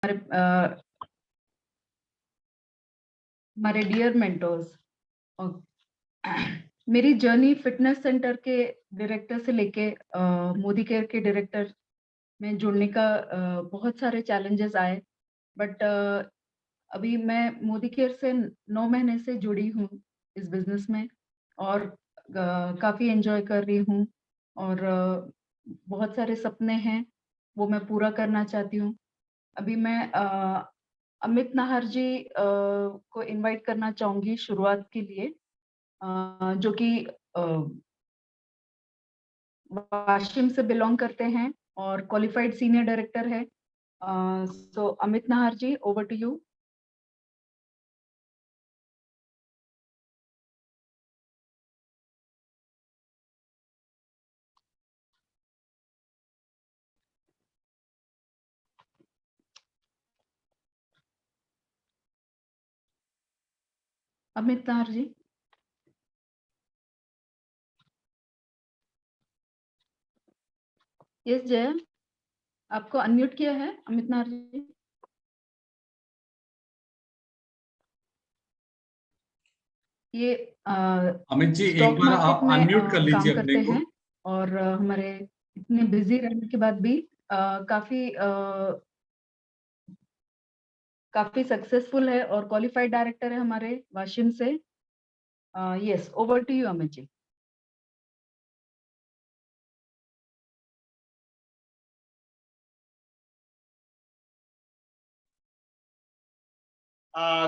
हमारे dear mentors, मेरी journey fitness centre के डायरेक्टर से लेके मोदी केयर के डायरेक्टर में जुड़ने का बहुत सारे चैलेंजेस आए, बट अभी मैं मोदी केयर से 9 महीने से जुड़ी हूँ इस बिजनेस में और काफ़ी एंजॉय कर रही हूँ और बहुत सारे सपने हैं वो मैं पूरा करना चाहती हूँ। अभी मैं अमित नाहर जी को इनवाइट करना चाहूँगी शुरुआत के लिए, जो कि वाशिम से बिलोंग करते हैं और क्वालिफाइड सीनियर डायरेक्टर है। So Amit Nahar ji, over to you. Amit Nahar ji. Yes Jay, आपको अनम्यूट किया है अमित नाहर जी। ये अमित जी एक स्टॉक बार मार्केट आप में अनम्यूट कर लीजिए काम अपने करते को। हैं और हमारे इतने बिजी रहने के बाद भी काफी सक्सेसफुल है और क्वालिफाइड डायरेक्टर है हमारे वाशिम से। Yes, over to you Amit ji.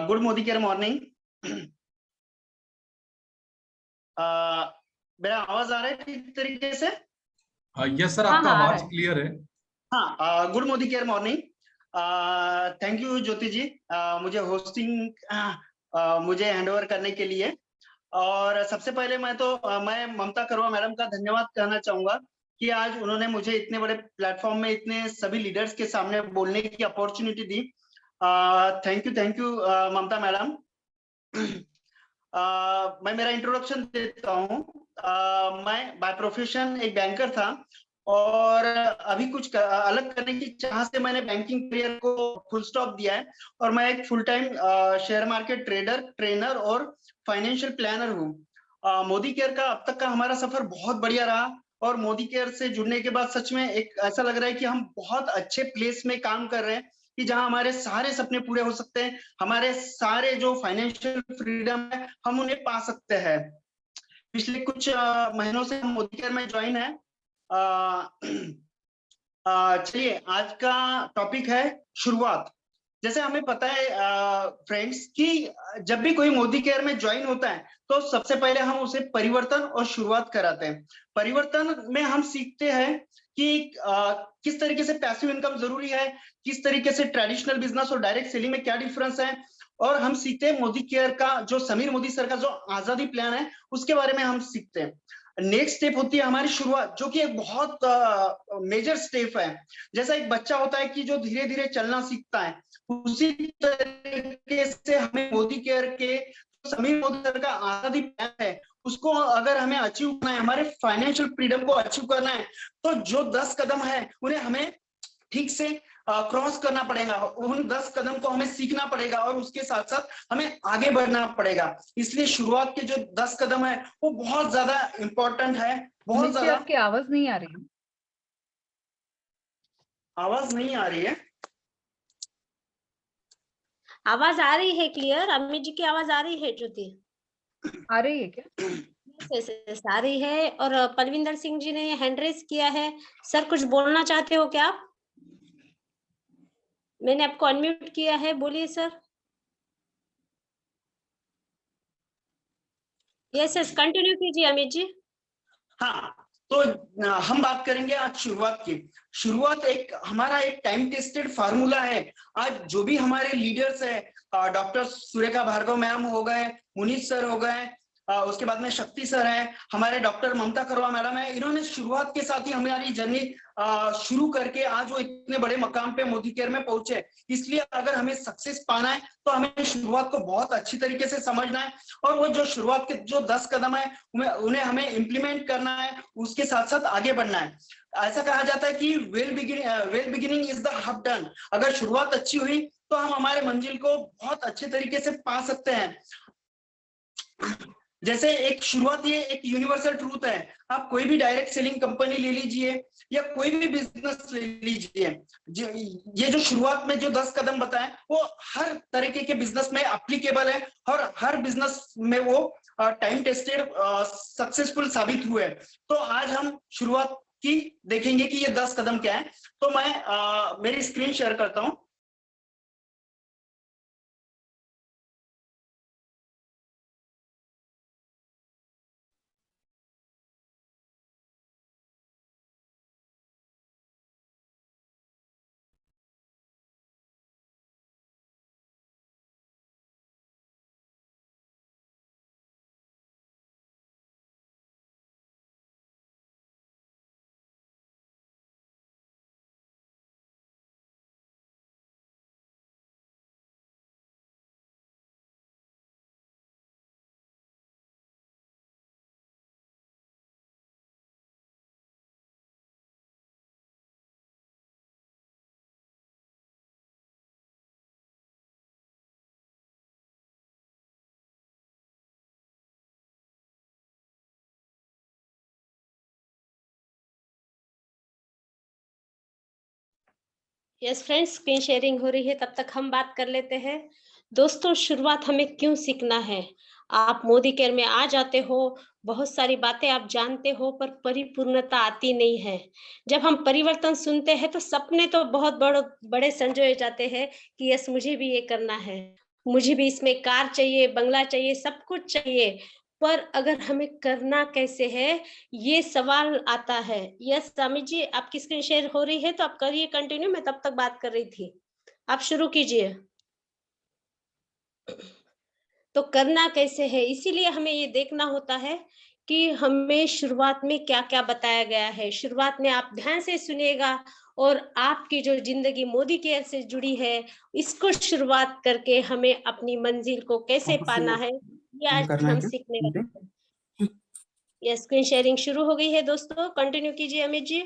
Good Modi care morning. मेरा आवाज आ रहा है ठीक तरीके से? यस सर, आपका आवाज क्लियर है। हाँ, good Modi care morning. Thank you Jyoti ji, मुझे होस्टिंग मुझे हैंडओवर करने के लिए। और सबसे पहले मैं ममता करवा मैडम का धन्यवाद कहना चाहूंगा कि आज उन्होंने मुझे इतने बड़े प्लेटफॉर्म में इतने सभी लीडर्स के सामने बोलने की अपॉर्चुनिटी दी। Thank you Mamta madam. मैं मेरा इंट्रोडक्शन देता हूँ। मैं बाय प्रोफेशन एक बैंकर था और अभी कुछ अलग करने की चाह से मैंने बैंकिंग करियर को फुल स्टॉप दिया है और मैं एक full time share market trader, trainer और फाइनेंशियल प्लानर हूँ। मोदी केयर का अब तक का हमारा सफर बहुत बढ़िया रहा और मोदी केयर से जुड़ने के बाद सच में एक ऐसा लग रहा है कि हम बहुत अच्छे प्लेस में काम कर रहे हैं कि जहां हमारे सारे सपने पूरे हो सकते हैं, हमारे सारे जो फाइनेंशियल फ्रीडम है हम उन्हें पा सकते हैं। पिछले कुछ महीनों से हम मोदी केयर में ज्वाइन है। चलिए, आज का टॉपिक है शुरुआत। जैसे हमें पता है फ्रेंड्स कि जब भी कोई मोदी केयर में ज्वाइन होता है तो सबसे पहले हम उसे परिवर्तन और शुरुआत कराते हैं। परिवर्तन में हम सीखते हैं कि किस तरीके से पैसिव इनकम जरूरी है, किस तरीके से ट्रेडिशनल बिजनेस और डायरेक्ट सेलिंग में क्या डिफरेंस है, और हम सीखते हैं मोदी केयर का जो समीर मोदी सर का जो आजादी प्लान है उसके बारे में हम सीखते हैं। नेक्स्ट स्टेप होती है हमारी शुरुआत, जो कि एक बहुत मेजर स्टेप है। जैसा एक बच्चा होता है कि जो धीरे धीरे चलना सीखता है, उसी तरीके से हमें मोदी केयर के समीर मोदी सर का आजादी प्लान है उसको अगर हमें अचीव करना है, हमारे फाइनेंशियल फ्रीडम को अचीव करना है, तो जो 10 कदम है उन्हें हमें ठीक से क्रॉस करना पड़ेगा। उन 10 कदम को हमें सीखना पड़ेगा और उसके साथ साथ हमें आगे बढ़ना पड़ेगा। इसलिए शुरुआत के जो 10 कदम है वो बहुत ज्यादा इंपॉर्टेंट है, बहुत ज्यादा। आपकी आवाज नहीं आ रही है। आवाज नहीं आ रही है? आवाज आ रही है क्लियर, अमित जी की आवाज आ रही है ज्योति? आ रही है क्या? यस, आ रही है। और पलविंदर सिंह जी ने हैंड रेज किया है। सर कुछ बोलना चाहते हो क्या आप? मैंने आपको अनम्यूट किया है, बोलिए सर। यस, कंटिन्यू कीजिए अमित जी। हाँ, तो हम बात करेंगे आज शुरुआत की। शुरुआत हमारा एक टाइम टेस्टेड फार्मूला है। आज जो भी हमारे लीडर्स है, डॉक्टर सुरेखा भार्गव मैम हो गए, मुनीष सर हो गए, उसके बाद में शक्ति सर है, हमारे डॉक्टर ममता करवा मैडम है। इन्होंने शुरुआत के साथ ही हमारी जर्नी शुरू करके आज वो इतने बड़े मकाम पे मोदी केयर में पहुंचे। इसलिए अगर हमें सक्सेस पाना है तो हमें शुरुआत को बहुत अच्छी तरीके से समझना है, और वो जो शुरुआत के जो 10 कदम है उन्हें हमें इम्प्लीमेंट करना है, उसके साथ साथ आगे बढ़ना है। ऐसा कहा जाता है कि well beginning is the half done. अगर शुरुआत अच्छी हुई तो हम हमारे मंजिल को बहुत अच्छे तरीके से पा सकते हैं। जैसे एक शुरुआत, ये एक यूनिवर्सल ट्रूथ है। आप कोई भी डायरेक्ट सेलिंग कंपनी ले लीजिए या कोई भी बिजनेस ले लीजिए, ये जो शुरुआत में जो 10 कदम बताए वो हर तरीके के बिजनेस में एप्लीकेबल है, और हर बिजनेस में वो टाइम टेस्टेड सक्सेसफुल साबित हुए। तो आज हम शुरुआत की देखेंगे कि ये 10 कदम क्या है। तो मैं मेरी स्क्रीन शेयर करता हूं। यस फ्रेंड्स, स्क्रीन शेयरिंग हो रही है, तब तक हम बात कर लेते हैं। दोस्तों, शुरुआत हमें क्यों सीखना है? आप मोदी केयर में आ जाते हो, बहुत सारी बातें आप जानते हो, पर परिपूर्णता आती नहीं है। जब हम परिवर्तन सुनते हैं तो सपने तो बहुत बड़े संजोए जाते हैं कि यस, मुझे भी ये करना है, मुझे भी इसमें कार चाहिए, बंगला चाहिए, सब कुछ चाहिए। पर अगर हमें करना कैसे है, ये सवाल आता है। यस अमित जी, आपकी स्क्रीन शेयर हो रही है तो आप करिए कंटिन्यू, मैं तब तक बात कर रही थी, आप शुरू कीजिए। तो करना कैसे है, इसीलिए हमें ये देखना होता है कि हमें शुरुआत में क्या क्या बताया गया है। शुरुआत में आप ध्यान से सुनिएगा, और आपकी जो जिंदगी मोदी केयर से जुड़ी है, इसको शुरुआत करके हमें अपनी मंजिल को कैसे पाना है, ये आज हम सीखने वाले हैं। ये स्क्रीन शेयरिंग शुरू हो गई है दोस्तों, कंटिन्यू कीजिए अमित जी।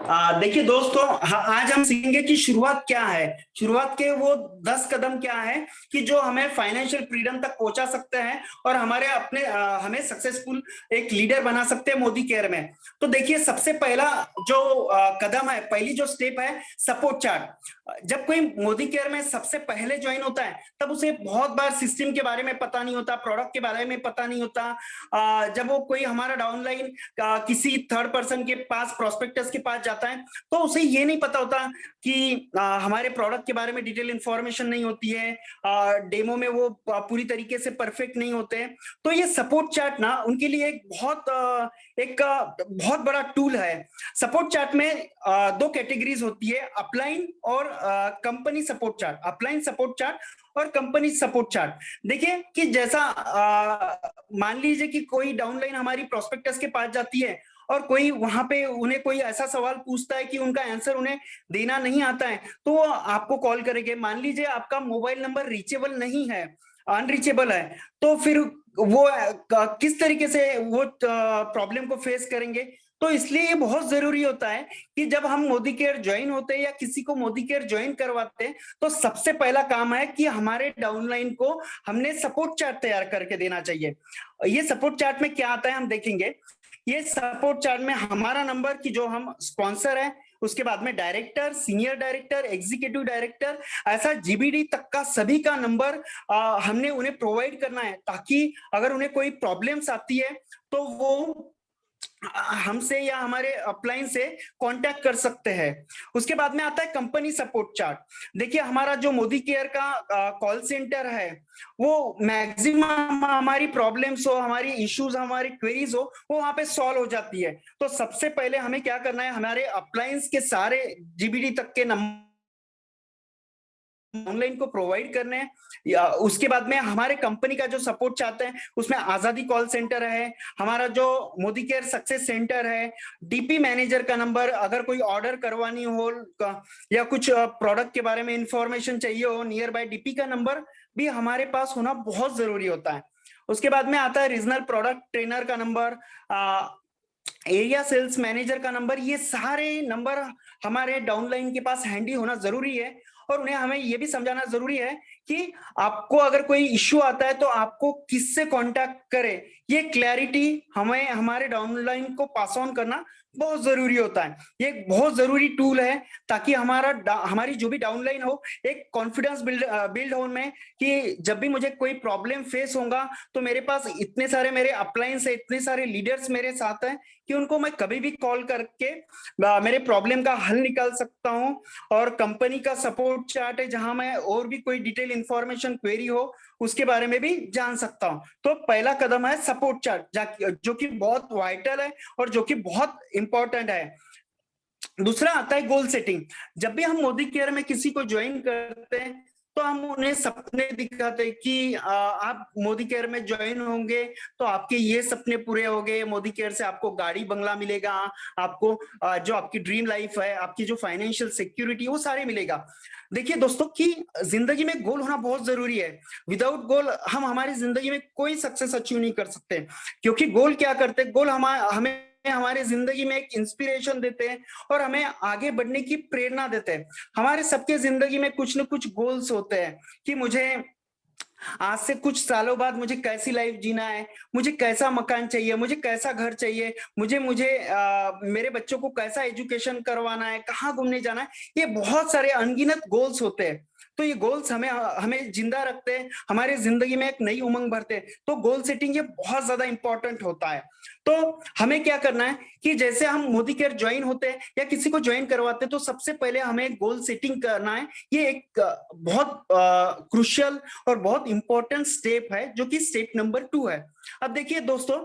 हाँ, देखिए दोस्तों, आज हम सीखेंगे कि शुरुआत क्या है, शुरुआत के वो 10 कदम क्या है कि जो हमें फाइनेंशियल फ्रीडम तक पहुंचा सकते हैं और हमारे अपने हमें सक्सेसफुल एक लीडर बना सकते हैं मोदी केयर में। तो देखिए, सबसे पहला जो कदम है, पहली जो स्टेप है, सपोर्ट चार्ट। जब कोई मोदी केयर में सबसे पहले ज्वाइन होता है तब उसे बहुत बार सिस्टम के बारे में पता नहीं होता, प्रोडक्ट के बारे में पता नहीं होता। जब वो कोई हमारा डाउनलाइन किसी थर्ड पर्सन के पास, प्रोस्पेक्टस के पास जाता है, तो उसे ये नहीं पता होता कि हमारे प्रोडक्ट के बारे में डिटेल इंफॉर्मेशन नहीं होती है, डेमो में वो पूरी तरीके से परफेक्ट नहीं होते। तो ये सपोर्ट चार्ट ना उनके लिए एक बहुत बड़ा टूल है। सपोर्ट चार्ट में 2 कैटेगरीज होती है, अपलाइन और company support chart. Upline support chart और कंपनी सपोर्ट चार्ट। देखिए कि जैसा मान लीजिए कि कोई डाउनलाइन हमारी प्रोस्पेक्टस के पास जाती है और कोई वहां पे उन्हें कोई ऐसा सवाल पूछता है कि उनका आंसर उन्हें देना नहीं आता है, तो वो आपको कॉल करेंगे। मान लीजिए आपका मोबाइल नंबर रीचेबल नहीं है, अनरीचेबल है, तो फिर वो किस तरीके से वो प्रॉब्लम को फेस करेंगे। तो इसलिए ये बहुत जरूरी होता है कि जब हम मोदी केयर ज्वाइन होते हैं या किसी को मोदी केयर ज्वाइन करवाते हैं, तो सबसे पहला काम है कि हमारे डाउनलाइन को हमने सपोर्ट चार्ट तैयार करके देना चाहिए। ये सपोर्ट चार्ट में क्या आता है हम देखेंगे। ये सपोर्ट चार्ट में हमारा नंबर की जो हम स्पॉन्सर है, उसके बाद में director, senior director, executive director, ऐसा जीबीडी तक का सभी का नंबर हमने उन्हें प्रोवाइड करना है, ताकि अगर उन्हें कोई प्रॉब्लम्स आती है तो वो हमसे या हमारे अपलाइन से कांटेक्ट कर सकते हैं। उसके बाद में आता है कंपनी सपोर्ट चार्ट। देखिए हमारा जो मोदी केयर का कॉल सेंटर है, वो मैक्सिमम हमारी प्रॉब्लम्स हो, हमारी इश्यूज, हमारी क्वेरीज हो, वो वहां पे सॉल्व हो जाती है। तो सबसे पहले हमें क्या करना है, हमारे अपलायंस के सारे जीबीडी तक के नंबर ऑनलाइन को प्रोवाइड करने हैं। या उसके बाद में हमारे कंपनी का जो सपोर्ट चाहते हैं, उसमें आजादी कॉल सेंटर है, हमारा जो मोदी केयर सक्सेस सेंटर है, डीपी मैनेजर का नंबर, अगर कोई ऑर्डर करवानी हो या कुछ प्रोडक्ट के बारे में इंफॉर्मेशन चाहिए हो, नियर बाय डीपी का नंबर भी हमारे पास होना बहुत जरूरी होता है। उसके बाद में आता है रीजनल प्रोडक्ट ट्रेनर का नंबर, एरिया सेल्स मैनेजर का नंबर। ये सारे नंबर हमारे डाउनलाइन के पास हैंडी होना जरूरी है। और उन्हें हमें यह भी समझाना जरूरी है कि आपको अगर कोई इश्यू आता है तो आपको किससे कांटेक्ट करें, ये क्लैरिटी हमें हमारे डाउनलाइन को पास ऑन करना बहुत जरूरी होता है। ये एक बहुत जरूरी टूल है ताकि हमारी जो भी डाउनलाइन हो, एक कॉन्फिडेंस बिल्ड हो उनमें कि जब भी मुझे कोई प्रॉब्लम फेस होगा तो मेरे पास इतने सारे मेरे अपलायंस है, इतने सारे लीडर्स मेरे साथ हैं कि उनको मैं कभी भी कॉल करके मेरे प्रॉब्लम का हल निकाल सकता हूं। और कंपनी का सपोर्ट चार्ट है जहां मैं और भी कोई डिटेल इंफॉर्मेशन क्वेरी हो उसके बारे में भी जान सकता हूं। तो पहला कदम है सपोर्ट चार्ट, जो कि बहुत वाइटल है और जो कि बहुत इंपॉर्टेंट है। दूसरा आता है गोल सेटिंग। जब भी हम मोदी केयर में किसी को ज्वाइन करते हैं तो हम उन्हें सपने दिखाते हैं कि आप मोदी केयर में ज्वाइन होंगे तो आपके ये सपने पूरे होंगे, मोदी केयर से आपको गाड़ी बंगला मिलेगा, आपको जो आपकी ड्रीम लाइफ है, आपकी जो फाइनेंशियल सिक्योरिटी, वो सारे मिलेगा। देखिए दोस्तों कि जिंदगी में गोल होना बहुत जरूरी है। विदाउट गोल हम हमारी जिंदगी में कोई सक्सेस अचीव नहीं कर सकते, क्योंकि गोल क्या करते हैं, गोल हमें हमारे जिंदगी में एक इंस्पिरेशन देते हैं और हमें आगे बढ़ने की प्रेरणा देते हैं। हमारे सबके जिंदगी में कुछ न कुछ गोल्स होते हैं कि मुझे आज से कुछ सालों बाद मुझे कैसी लाइफ जीना है, मुझे कैसा मकान चाहिए, मुझे कैसा घर चाहिए, मुझे मेरे बच्चों को कैसा एजुकेशन करवाना है, कहाँ घूमने जाना है। ये बहुत सारे अनगिनत गोल्स होते हैं। तो ये गोल्स हमें हमें जिंदा रखते हैं, हमारे जिंदगी में एक नई उमंग भरते हैं। तो गोल सेटिंग ये बहुत ज्यादा इंपॉर्टेंट होता है। तो हमें क्या करना है कि जैसे हम मोदी केयर ज्वाइन होते हैं या किसी को ज्वाइन करवाते हैं तो सबसे पहले हमें गोल सेटिंग करना है। ये एक बहुत क्रुशियल और बहुत इंपॉर्टेंट स्टेप है, जो कि स्टेप नंबर 2 है। अब देखिए दोस्तों,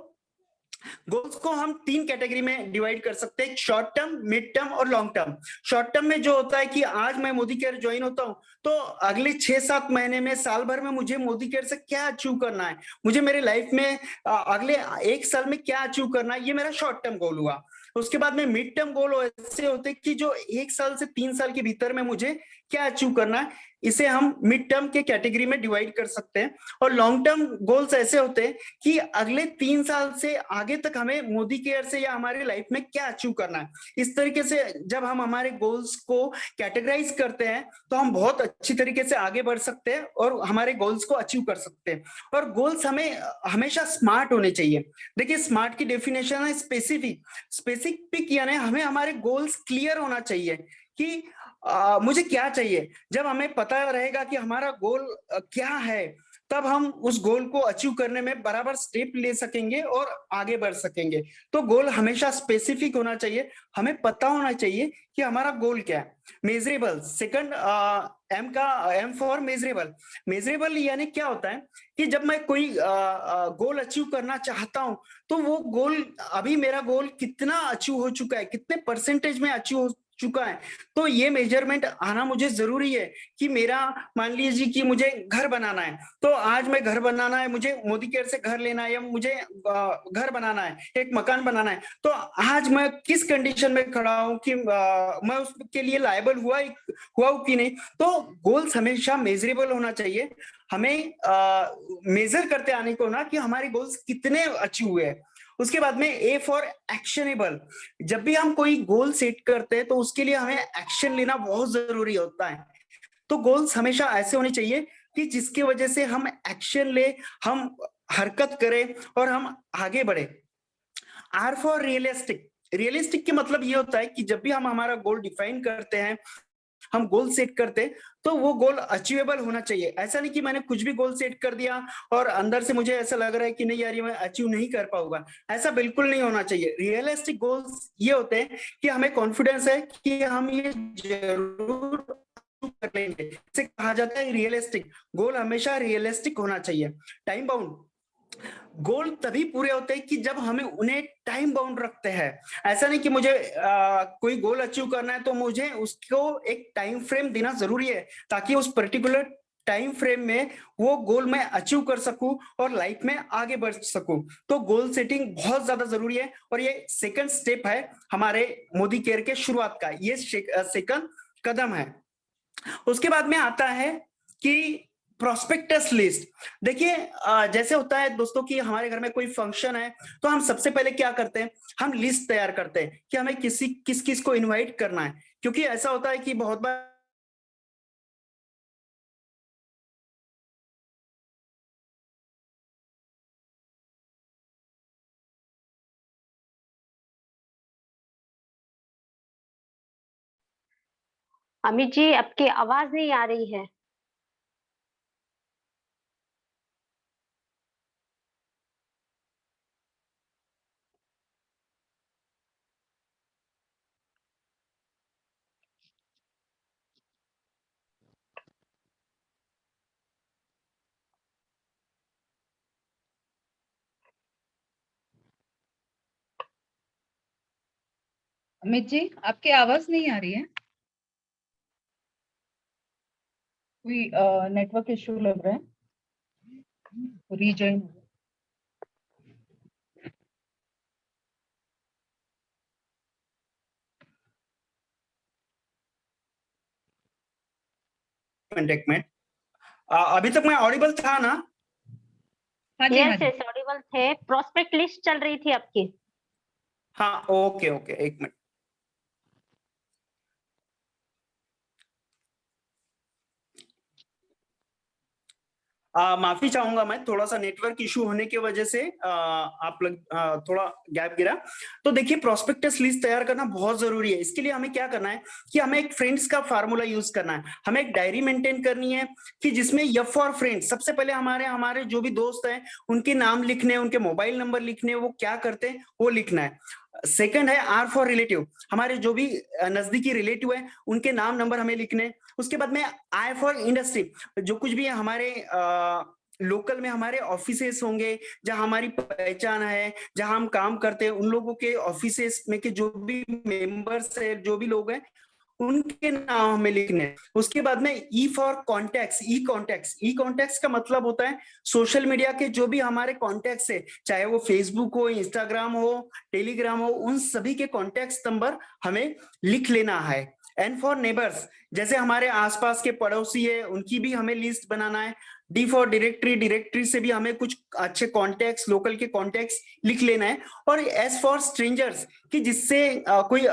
गोल्स को हम 3 कैटेगरी में डिवाइड कर सकते हैं, शॉर्ट टर्म, मिड टर्म और लॉन्ग टर्म। शॉर्ट टर्म में जो होता है कि आज मैं मोदी केयर ज्वाइन होता हूं तो अगले 6-7 महीने में, साल भर में मुझे मोदी केयर से क्या अचीव करना है, मुझे मेरे लाइफ में अगले 1 साल में क्या अचीव करना है, ये मेरा शॉर्ट टर्म गोल हुआ। उसके बाद में मिड टर्म गोल ऐसे होते हैं कि जो 1 साल से 3 साल के भीतर में मुझे क्या अचीव करना है, इसे हम मिड टर्म के कैटेगरी में डिवाइड कर सकते हैं। और लॉन्ग टर्म गोल्स ऐसे होते हैं कि अगले 3 साल से आगे तक हमें मोदी केयर से या हमारी लाइफ में क्या अचीव करना है। इस तरीके से जब हम हमारे गोल्स को कैटेगराइज करते हैं तो हम बहुत अच्छी तरीके से आगे बढ़ सकते हैं और हमारे गोल्स को अचीव कर सकते हैं। और गोल्स हमें हमेशा स्मार्ट होने चाहिए। देखिए स्मार्ट की डेफिनेशन है स्पेसिफिक, यानी हमें हमारे गोल्स क्लियर होना चाहिए कि मुझे क्या चाहिए। जब हमें पता रहेगा कि हमारा गोल क्या है, तब हम उस गोल को अचीव करने में बराबर स्टेप ले सकेंगे और आगे बढ़ सकेंगे। तो गोल हमेशा स्पेसिफिक होना चाहिए, हमें पता होना चाहिए कि हमारा गोल क्या है। Measurable, second M for measurable. Measurable यानी क्या होता है कि जब मैं कोई गोल अचीव करना चाहता हूं तो वो गोल, अभी मेरा गोल कितना अचीव हो चुका है, कितने परसेंटेज में अचीव हो चुका है, तो ये मेजरमेंट आना मुझे जरूरी है। कि मेरा, मान लीजिए कि मुझे घर बनाना है, तो आज मैं घर बनाना है, मुझे मोदी केयर से घर लेना है या मुझे घर बनाना है, एक मकान बनाना है, तो आज मैं किस कंडीशन में खड़ा हूं कि मैं उसके लिए लायबल हुआ हूं कि नहीं। तो गोल्स हमेशा मेजरेबल होना चाहिए, हमें मेजर करते आने को ना कि हमारे गोल्स कितने अचीव हुए हैं। उसके बाद में ए फॉर एक्शनेबल। जब भी हम कोई गोल सेट करते हैं तो उसके लिए हमें एक्शन लेना बहुत जरूरी होता है। तो गोल्स हमेशा ऐसे होने चाहिए कि जिसकी वजह से हम एक्शन ले, हम हरकत करें और हम आगे बढ़े। Are for realistic. रियलिस्टिक के मतलब ये होता है कि जब भी हम हमारा गोल डिफाइन करते हैं हम गोल सेट करते तो वो गोल अचीवेबल होना चाहिए। ऐसा नहीं कि मैंने कुछ भी गोल सेट कर दिया और अंदर से मुझे ऐसा लग रहा है कि नहीं यार ये मैं अचीव नहीं कर पाऊंगा, ऐसा बिल्कुल नहीं होना चाहिए। रियलिस्टिक गोल्स ये होते हैं कि हमें कॉन्फिडेंस है कि हम ये जरूर कर लेंगे। इसे कहा जाता है रियलिस्टिक गोल, हमेशा रियलिस्टिक होना चाहिए। टाइम बाउंड गोल तभी पूरे होते हैं कि जब हमें उन्हें टाइम बाउंड रखते हैं। ऐसा नहीं कि मुझे कोई गोल अचीव करना है तो मुझे उसको एक टाइम फ्रेम देना जरूरी है, ताकि उस पर्टिकुलर टाइम फ्रेम में वो गोल मैं अचीव कर सकूं और लाइफ में आगे बढ़ सकूं। तो गोल सेटिंग बहुत ज्यादा जरूरी है और ये सेकंड स्टेप है हमारे मोदी केयर के शुरुआत का, ये सेकंड कदम है। उसके बाद में आता है कि प्रोस्पेक्टस लिस्ट। देखिए जैसे होता है दोस्तों कि हमारे घर में कोई फंक्शन है तो हम सबसे पहले क्या करते हैं, हम लिस्ट तैयार करते हैं कि हमें किस किस को इनवाइट करना है। क्योंकि ऐसा होता है कि बहुत बार अमित जी आपकी आवाज नहीं आ रही है। अमित जी आपकी आवाज नहीं आ रही है, कोई नेटवर्क इश्यू लग रहा है। रीजॉइन कांटेक्ट में अभी तक मैं ऑडिबल था ना? हाँ जी, हाँ यस जी। यस ऑडिबल थे, प्रोस्पेक्ट लिस्ट चल रही थी आपकी। हाँ ओके ओके, एक मिनट। माफी चाहूंगा मैं, थोड़ा सा नेटवर्क इशू होने की वजह से आप लोग थोड़ा गैप गिरा। तो देखिए प्रोस्पेक्टस लिस्ट तैयार करना बहुत जरूरी है। इसके लिए हमें क्या करना है कि हमें एक फ्रेंड्स का फार्मूला यूज करना है। हमें एक डायरी मेंटेन करनी है कि जिसमें एफ फॉर फ्रेंड्स, सबसे पहले हमारे हमारे जो भी दोस्त हैं उनके नाम लिखने, उनके मोबाइल नंबर लिखने, वो क्या करते हैं वो लिखना है। सेकंड है आर फॉर रिलेटिव, हमारे जो भी नजदीकी रिलेटिव है उनके नाम नंबर हमें लिखने। उसके बाद में आई फॉर इंडस्ट्री, जो कुछ भी हमारे लोकल में हमारे ऑफिसेस होंगे जहां हमारी पहचान है, जहां हम काम करते हैं, उन लोगों के ऑफिसेस में के जो भी मेंबर्स है, जो भी लोग हैं उनके नाम हमें लिखने हैं। उसके बाद में E for contacts, E contacts, E contacts का मतलब होता है सोशल मीडिया के जो भी हमारे कॉन्टेक्ट्स है, चाहे वो फेसबुक हो, इंस्टाग्राम हो, टेलीग्राम हो, उन सभी के कॉन्टेक्ट्स नंबर हमें लिख लेना है। एन फॉर नेबर्स, जैसे हमारे आसपास के पड़ोसी है उनकी भी हमें लिस्ट बनाना है। डी फॉर डायरेक्टरी, डायरेक्टरी से भी हमें कुछ अच्छे कॉन्टेक्ट्स, लोकल के कॉन्टेक्ट्स लिख लेना है। और एस फॉर स्ट्रेंजर्स, कि जिससे कोई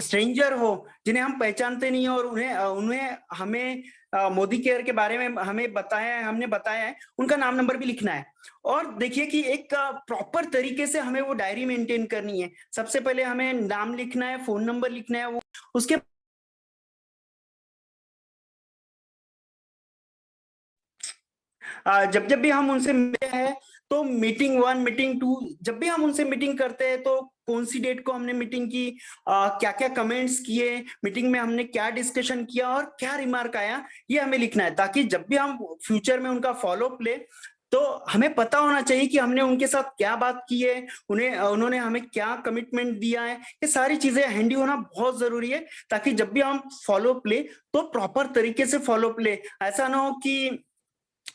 स्ट्रेंजर हो जिन्हें हम पहचानते नहीं है और उन्हें उन्हें हमें मोदी केयर के बारे में हमें बताया है, हमने बताया है, उनका नाम नंबर भी लिखना है। और देखिए कि एक प्रॉपर तरीके से हमें वो डायरी मेंटेन करनी है। सबसे पहले हमें नाम लिखना है, फोन नंबर लिखना है, वो उसके जब जब भी हम उनसे मिले हैं तो मीटिंग 1, मीटिंग 2, जब भी हम उनसे मीटिंग करते हैं तो कौन सी डेट को हमने मीटिंग की, क्या क्या कमेंट्स किए, मीटिंग में हमने क्या डिस्कशन किया और क्या रिमार्क आया, ये हमें लिखना है। ताकि जब भी हम फ्यूचर में उनका फॉलोअप ले तो हमें पता होना चाहिए कि हमने उनके साथ क्या बात की है, उन्होंने हमें क्या कमिटमेंट दिया है। ये सारी चीजें हैंडी होना बहुत जरूरी है ताकि जब भी हम फॉलोअप ले तो प्रॉपर तरीके से फॉलोअप ले। ऐसा ना हो कि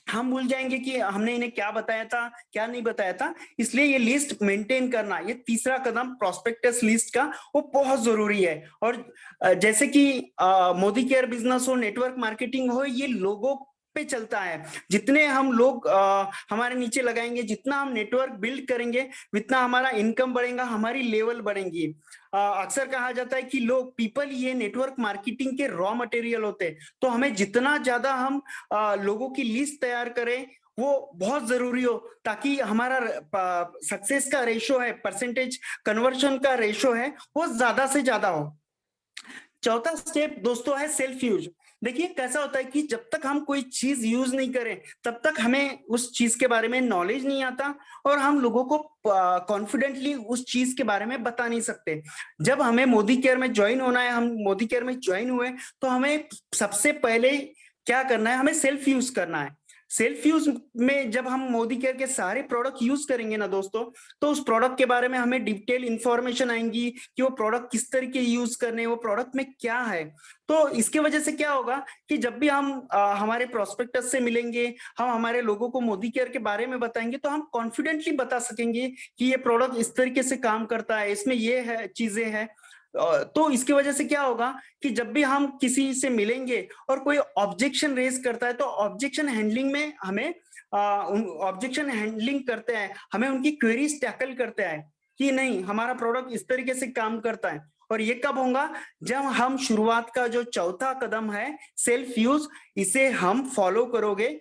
हम भूल जाएंगे कि हमने इन्हें क्या बताया था, क्या नहीं बताया था। इसलिए ये लिस्ट मेंटेन करना, ये तीसरा कदम प्रोस्पेक्टस लिस्ट का, वो बहुत जरूरी है। और जैसे कि मोदी केयर बिजनेस हो, नेटवर्क मार्केटिंग हो, ये लोगों पे चलता है। जितने हम लोग हमारे नीचे लगाएंगे, जितना हम नेटवर्क बिल्ड करेंगे, जितना हमारा इनकम बढ़ेगा, हमारी लेवल बढ़ेंगी। अक्सर कहा जाता है कि लोग पीपल ये नेटवर्क मार्केटिंग के रॉ मटेरियल होते हैं। तो हमें जितना ज्यादा हम लोगों की लिस्ट तैयार करें वो बहुत जरूरी हो, ताकि हमारा सक्सेस का रेशो है, परसेंटेज कन्वर्शन का रेशो है, वो ज्यादा से ज्यादा हो। चौथा स्टेप दोस्तों है सेल्फ यूज। देखिए कैसा होता है कि जब तक हम कोई चीज यूज नहीं करें तब तक हमें उस चीज के बारे में नॉलेज नहीं आता और हम लोगों को कॉन्फिडेंटली उस चीज के बारे में बता नहीं सकते। जब हमें मोदी केयर में ज्वाइन होना है, हम मोदी केयर में ज्वाइन हुए तो हमें सबसे पहले क्या करना है, हमें सेल्फ यूज करना है। सेल्फ यूज में जब हम मोदी केयर के सारे प्रोडक्ट यूज करेंगे ना दोस्तों, तो उस प्रोडक्ट के बारे में हमें डिटेल इंफॉर्मेशन आएंगी कि वो प्रोडक्ट किस तरीके यूज करने, वो प्रोडक्ट में क्या है। तो इसके वजह से क्या होगा कि जब भी हम हमारे प्रोस्पेक्टस से मिलेंगे, हम हमारे लोगों को मोदी केयर के बारे में बताएंगे तो हम कॉन्फिडेंटली बता सकेंगे कि ये प्रोडक्ट इस तरीके से काम करता है, इसमें ये है चीजें हैं। तो इसकी वजह से क्या होगा कि जब भी हम किसी से मिलेंगे और कोई ऑब्जेक्शन रेज करता है तो ऑब्जेक्शन हैंडलिंग में हमें ऑब्जेक्शन हैंडलिंग करते हैं, हमें उनकी क्वेरीज टैकल करते हैं कि नहीं हमारा प्रोडक्ट इस तरीके से काम करता है। और ये कब होगा, जब हम शुरुआत का जो चौथा कदम है सेल्फ यूज, इसे हम फॉलो करोगे,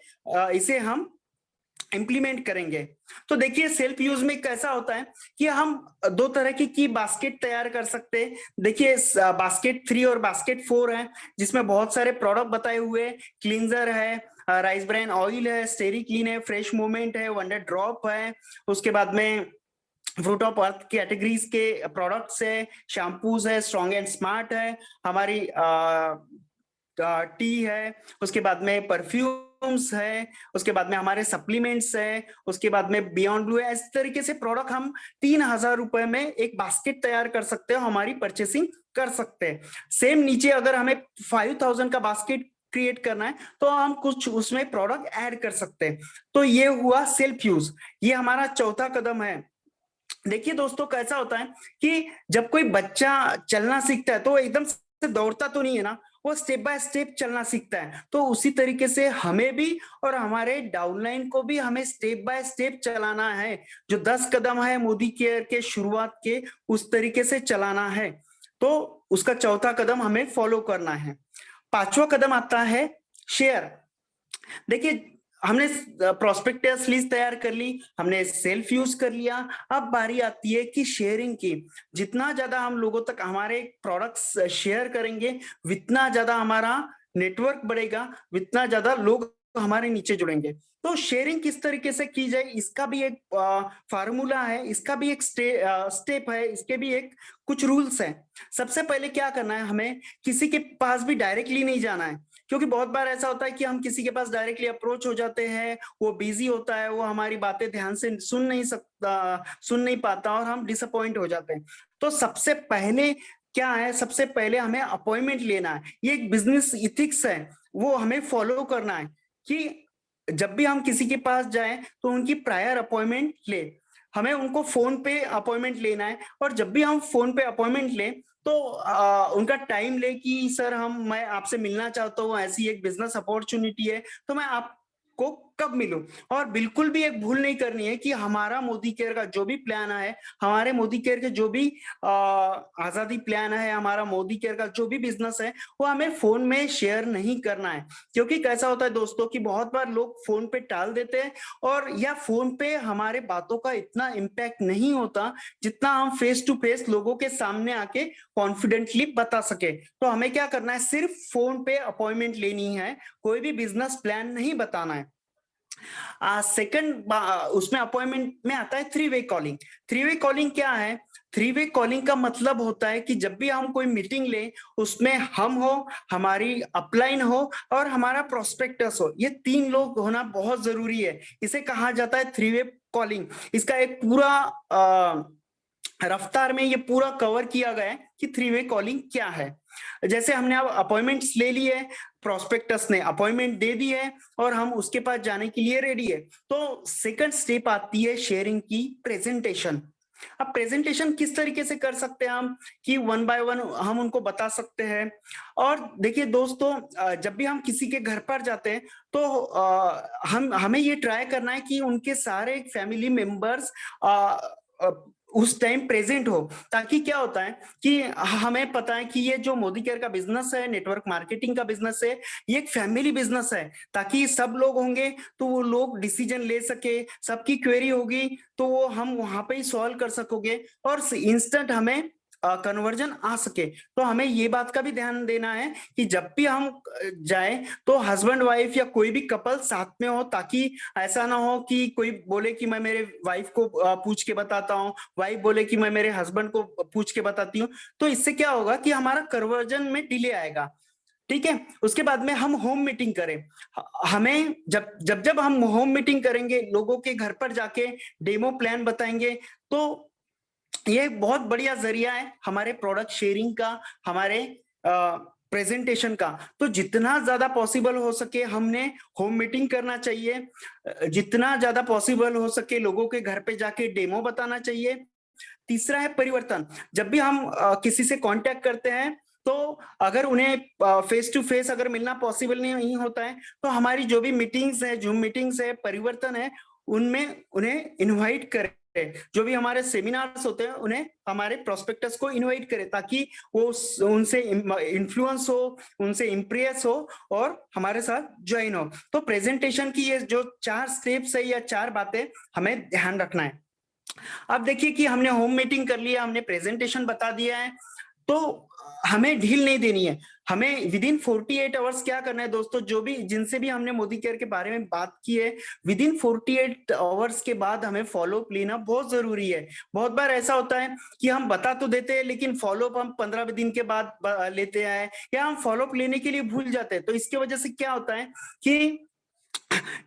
इसे हम इंप्लीमेंट करेंगे। तो देखिए सेल्फ यूज में कैसा होता है कि हम दो तरह की बास्केट तैयार कर सकते हैं। देखिए बास्केट 3 और बास्केट 4 है, जिसमें बहुत सारे प्रोडक्ट बताए हुए, क्लींजर है, राइस ब्रान ऑयल है, स्टेरी क्लीन है, फ्रेश मूवमेंट है, वंडर ड्रॉप है, उसके बाद में फ्रूट ऑफ अर्थ कैटेगरीज के प्रोडक्ट्स है, शैम्पूज है, स्ट्रॉन्ग एंड स्मार्ट है, हमारी टी है, उसके बाद में परफ्यूम्स है, उसके बाद में हमारे सप्लीमेंट्स है, उसके बाद में बियॉन्ड ब्लू है। इस तरीके से प्रोडक्ट हम 3000 रुपए में एक बास्केट तैयार कर सकते हो, हमारी परचेसिंग कर सकते हैं। सेम नीचे अगर हमें 5000 का बास्केट क्रिएट करना है तो हम कुछ उसमें प्रोडक्ट ऐड कर सकते हैं। तो ये हुआ सेल्फ यूज, ये हमारा चौथा कदम है। देखिए दोस्तों कैसा होता है कि जब कोई बच्चा चलना सीखता है तो एकदम से दौड़ता तो नहीं है ना, वो स्टेप बाय स्टेप चलना सीखता है। तो उसी तरीके से हमें भी और हमारे डाउनलाइन को भी हमें स्टेप बाय स्टेप चलाना है। जो 10 कदम है मोदी केयर के शुरुआत के, उस तरीके से चलाना है। तो उसका चौथा कदम हमें फॉलो करना है। पांचवा कदम आता है शेयर। देखिए हमने प्रोस्पेक्टस लिस्ट तैयार कर ली, हमने सेल्फ यूज कर लिया, अब बारी आती है कि शेयरिंग की। जितना ज्यादा हम लोगों तक हमारे प्रोडक्ट्स शेयर करेंगे, उतना ज्यादा हमारा नेटवर्क बढ़ेगा, उतना ज्यादा लोग हमारे नीचे जुड़ेंगे। तो शेयरिंग किस तरीके से की जाए, इसका भी एक फार्मूला है, इसका भी एक स्टेप है, इसके भी एक कुछ रूल्स हैं। सबसे पहले क्या करना है, हमें किसी के पास भी डायरेक्टली नहीं जाना है, क्योंकि बहुत बार ऐसा होता है कि हम किसी के पास डायरेक्टली अप्रोच हो जाते हैं, वो बिजी होता है, वो हमारी बातें ध्यान से सुन नहीं पाता और हम डिसअपॉइंट हो जाते हैं। तो सबसे पहले क्या है, सबसे पहले हमें अपॉइंटमेंट लेना है। ये एक बिजनेस इथिक्स है, वो हमें फॉलो करना है कि जब भी हम किसी के पास जाएं तो उनकी प्रायर अपॉइंटमेंट ले। हमें उनको फोन पे अपॉइंटमेंट लेना है, और जब भी हम फोन पे अपॉइंटमेंट लें तो उनका टाइम ले कि सर मैं आपसे मिलना चाहता हूँ, ऐसी एक बिजनेस अपॉर्चुनिटी है, तो मैं आपको कब मिलूं। और बिल्कुल भी एक भूल नहीं करनी है कि हमारा मोदी केयर का जो भी प्लान है, हमारे मोदी केयर के जो भी आजादी प्लान है, हमारा मोदी केयर का जो भी बिजनेस है, वो हमें फोन में शेयर नहीं करना है। क्योंकि कैसा होता है दोस्तों कि बहुत बार लोग फोन पे टाल देते हैं, और या फोन पे हमारे बातों का इतना इम्पैक्ट नहीं होता जितना हम फेस टू फेस लोगों के सामने आके कॉन्फिडेंटली बता सके। तो हमें क्या करना है, सिर्फ फोन पे अपॉइंटमेंट लेनी है, कोई भी बिजनेस प्लान नहीं बताना है। सेकंड उसमें अपॉइंटमेंट में आता है 3-वे कॉलिंग। 3-वे कॉलिंग क्या है? 3-वे कॉलिंग का मतलब होता है कि जब भी हम कोई मीटिंग लें, उसमें हम हो, हमारी अपलाइन हो और हमारा प्रोस्पेक्टस हो, ये 3 लोग होना बहुत जरूरी है। इसे कहा जाता है 3-वे कॉलिंग। इसका एक पूरा रफ्तार में ये पूरा कवर किया गया है कि 3-वे कॉलिंग क्या है। जैसे हमने अब अपॉइंटमेंट्स ले ली है, प्रोस्पेक्टस ने अपॉइंटमेंट दे दी है और हम उसके पास जाने के लिए रेडी है, तो सेकंड स्टेप आती है शेयरिंग की प्रेजेंटेशन। अब प्रेजेंटेशन किस तरीके से कर सकते हैं हम कि 1 बाय 1 हम उनको बता सकते हैं। और देखिए दोस्तों, जब भी हम किसी के घर पर जाते हैं तो हमें ये ट्राई करना है कि उनके सारे फैमिली मेंबर्स उस टाइम प्रेजेंट हो, ताकि क्या होता है कि हमें पता है कि ये जो मोदी केयर का बिजनेस है, नेटवर्क मार्केटिंग का बिजनेस है, ये एक फैमिली बिजनेस है, ताकि सब लोग होंगे तो वो लोग डिसीजन ले सके, सबकी क्वेरी होगी तो वो हम वहां पे ही सॉल्व कर सकोगे और इंस्टेंट हमें कन्वर्जन आ सके। तो हमें ये बात का भी ध्यान देना है कि जब भी हम जाए तो हस्बैंड वाइफ या कोई भी कपल साथ में हो, ताकि ऐसा ना हो कि कोई बोले कि मैं मेरे वाइफ को पूछ के बताता हूँ, वाइफ बोले कि मैं मेरे हस्बैंड को पूछ के बताती हूँ। तो इससे क्या होगा कि हमारा कन्वर्जन में डिले आएगा। ठीक है, उसके बाद में हम होम मीटिंग करें। हमें जब हम होम मीटिंग करेंगे, लोगों के घर पर जाके डेमो प्लान बताएंगे, तो ये एक बहुत बढ़िया जरिया है हमारे प्रोडक्ट शेयरिंग का, हमारे प्रेजेंटेशन का। तो जितना ज्यादा पॉसिबल हो सके हमने होम मीटिंग करना चाहिए, जितना ज्यादा पॉसिबल हो सके लोगों के घर पे जाके डेमो बताना चाहिए। तीसरा है परिवर्तन। जब भी हम किसी से कांटेक्ट करते हैं, तो अगर उन्हें फेस टू फेस अगर मिलना पॉसिबल नहीं होता है, तो हमारी जो भी मीटिंग्स है, जूम मीटिंग्स है, परिवर्तन है, उनमें उन्हें इनवाइट करें। जो भी हमारे सेमिनार्स होते हैं उन्हें हमारे प्रोस्पेक्टस को इनवाइट करें, ताकि वो उनसे इन्फ्लुएंस हो, उनसे इम्प्रेस हो और हमारे साथ ज्वाइन हो। तो प्रेजेंटेशन की ये जो 4 स्टेप्स है या 4 बातें हमें ध्यान रखना है। अब देखिए कि हमने होम मीटिंग कर लिया, हमने प्रेजेंटेशन बता दिया है, तो हमें ढील नहीं देनी है। हमें विद इन 48 आवर्स क्या करना है दोस्तों, जो भी जिनसे भी हमने मोदी केयर के बारे में बात की है, विद इन 48 आवर्स के बाद हमें फॉलोअप लेना बहुत जरूरी है। बहुत बार ऐसा होता है कि हम बता तो देते हैं, लेकिन फॉलोअप हम 15 दिन के बाद लेते हैं, या हम फॉलोअप लेने के लिए भूल जाते हैं। तो इसके वजह से क्या होता है कि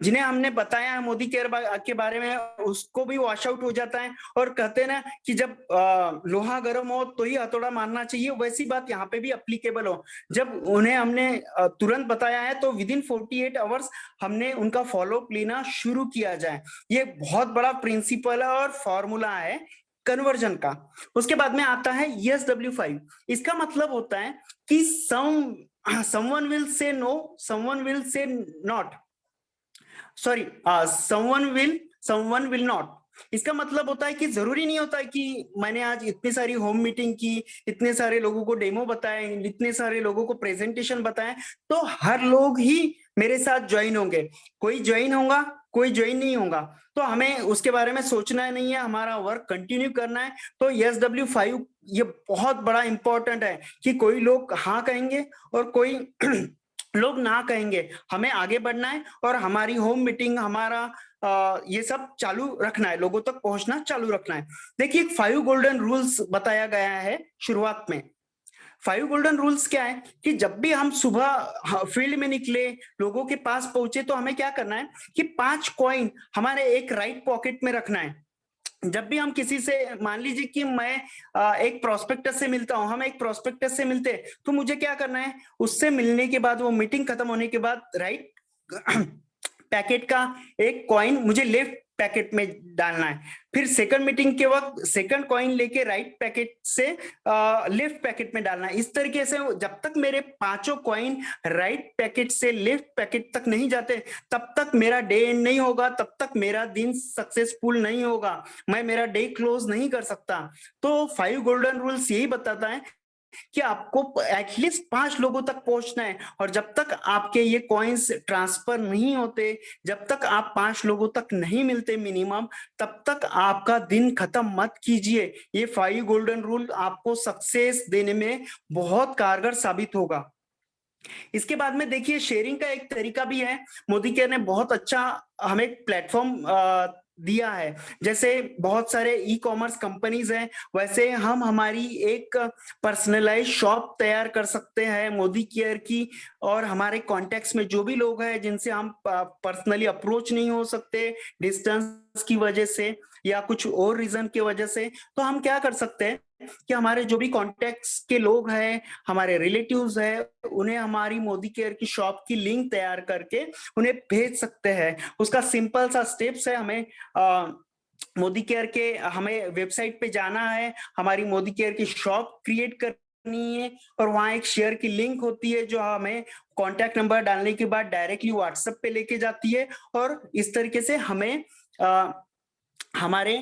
जिन्हें हमने बताया है मोदी केयर के बारे में, उसको भी वॉश आउट हो जाता है। और कहते हैं ना कि जब लोहा गर्म हो तो ही हथौड़ा मारना चाहिए, वैसी बात यहाँ पे भी अप्लीकेबल हो। जब उन्हें हमने तुरंत बताया है, तो विद इन 48 आवर्स हमने उनका फॉलोअप लेना शुरू किया जाए। ये बहुत बड़ा प्रिंसिपल है और फॉर्मूला है कन्वर्जन का। उसके बाद में आता है ESW5। इसका मतलब होता है कि someone will say no, someone will say not, sorry, someone will not। इसका मतलब होता है कि जरूरी नहीं होता है कि मैंने आज इतनी सारी होम मीटिंग की, इतने सारे लोगों को डेमो बताए, इतने सारे लोगों को प्रेजेंटेशन बताए, तो हर लोग ही मेरे साथ ज्वाइन होंगे। कोई ज्वाइन होगा, कोई ज्वाइन नहीं होगा। तो हमें उसके बारे में सोचना नहीं है, हमारा वर्क कंटिन्यू करना है। तो ESW5 ये बहुत बड़ा इंपॉर्टेंट है कि कोई लोग हाँ कहेंगे और कोई लोग ना कहेंगे। हमें आगे बढ़ना है और हमारी होम मीटिंग, हमारा ये सब चालू रखना है, लोगों तक पहुंचना चालू रखना है। देखिए 5 गोल्डन रूल्स बताया गया है शुरुआत में। 5 गोल्डन रूल्स क्या है कि जब भी हम सुबह फील्ड में निकले, लोगों के पास पहुंचे, तो हमें क्या करना है कि 5 कॉइन हमारे एक राइट पॉकेट में रखना है। जब भी हम किसी से, मान लीजिए कि मैं एक प्रोस्पेक्टस से मिलता हूं, हम एक प्रोस्पेक्टस से मिलते, तो मुझे क्या करना है, उससे मिलने के बाद, वो मीटिंग खत्म होने के बाद, राइट पैकेट का एक कॉइन मुझे लेफ्ट पैकेट में डालना है। फिर सेकंड मीटिंग के वक्त सेकंड कॉइन लेके राइट पैकेट से लेफ्ट पैकेट में डालना है। इस तरीके से जब तक मेरे 5 कॉइन राइट पैकेट से लेफ्ट पैकेट तक नहीं जाते, तब तक मेरा डे एंड नहीं होगा, तब तक मेरा दिन सक्सेसफुल नहीं होगा, मैं मेरा डे क्लोज नहीं कर सकता। तो 5 गोल्डन रूल्स यही बताता है कि आपको एटलीस्ट 5 लोगों तक पहुंचना है। और जब तक आपके ये कॉइन्स ट्रांसफर नहीं होते, जब तक आप 5 लोगों तक नहीं मिलते मिनिमम, तब तक आपका दिन खत्म मत कीजिए। ये 5 गोल्डन रूल आपको सक्सेस देने में बहुत कारगर साबित होगा। इसके बाद में देखिए शेयरिंग का एक तरीका भी है। मोदी केयर ने बहुत अच्छा हमें प्लेटफॉर्म दिया है। जैसे बहुत सारे ई-कॉमर्स कंपनीज हैं, वैसे हम हमारी एक पर्सनलाइज शॉप तैयार कर सकते हैं मोदी केयर की। और हमारे कॉन्टेक्ट्स में जो भी लोग हैं जिनसे हम पर्सनली अप्रोच नहीं हो सकते डिस्टेंस की वजह से या कुछ और रीजन की वजह से, तो हम क्या कर सकते हैं कि हमारे जो भी कॉन्टेक्ट्स के लोग हैं, हमारे रिलेटिव्स हैं, उन्हें हमारी मोदी केयर की शॉप की लिंक तैयार करके उन्हें भेज सकते हैं। उसका सिंपल सा स्टेप्स है, हमें मोदी केयर के हमें वेबसाइट पे जाना है, हमारी मोदी केयर की शॉप क्रिएट करनी है, और वहां एक शेयर की लिंक होती है जो हमें कॉन्टैक्ट नंबर डालने के बाद डायरेक्टली व्हाट्सएप पे लेके जाती है। और इस तरीके से हमें हमारे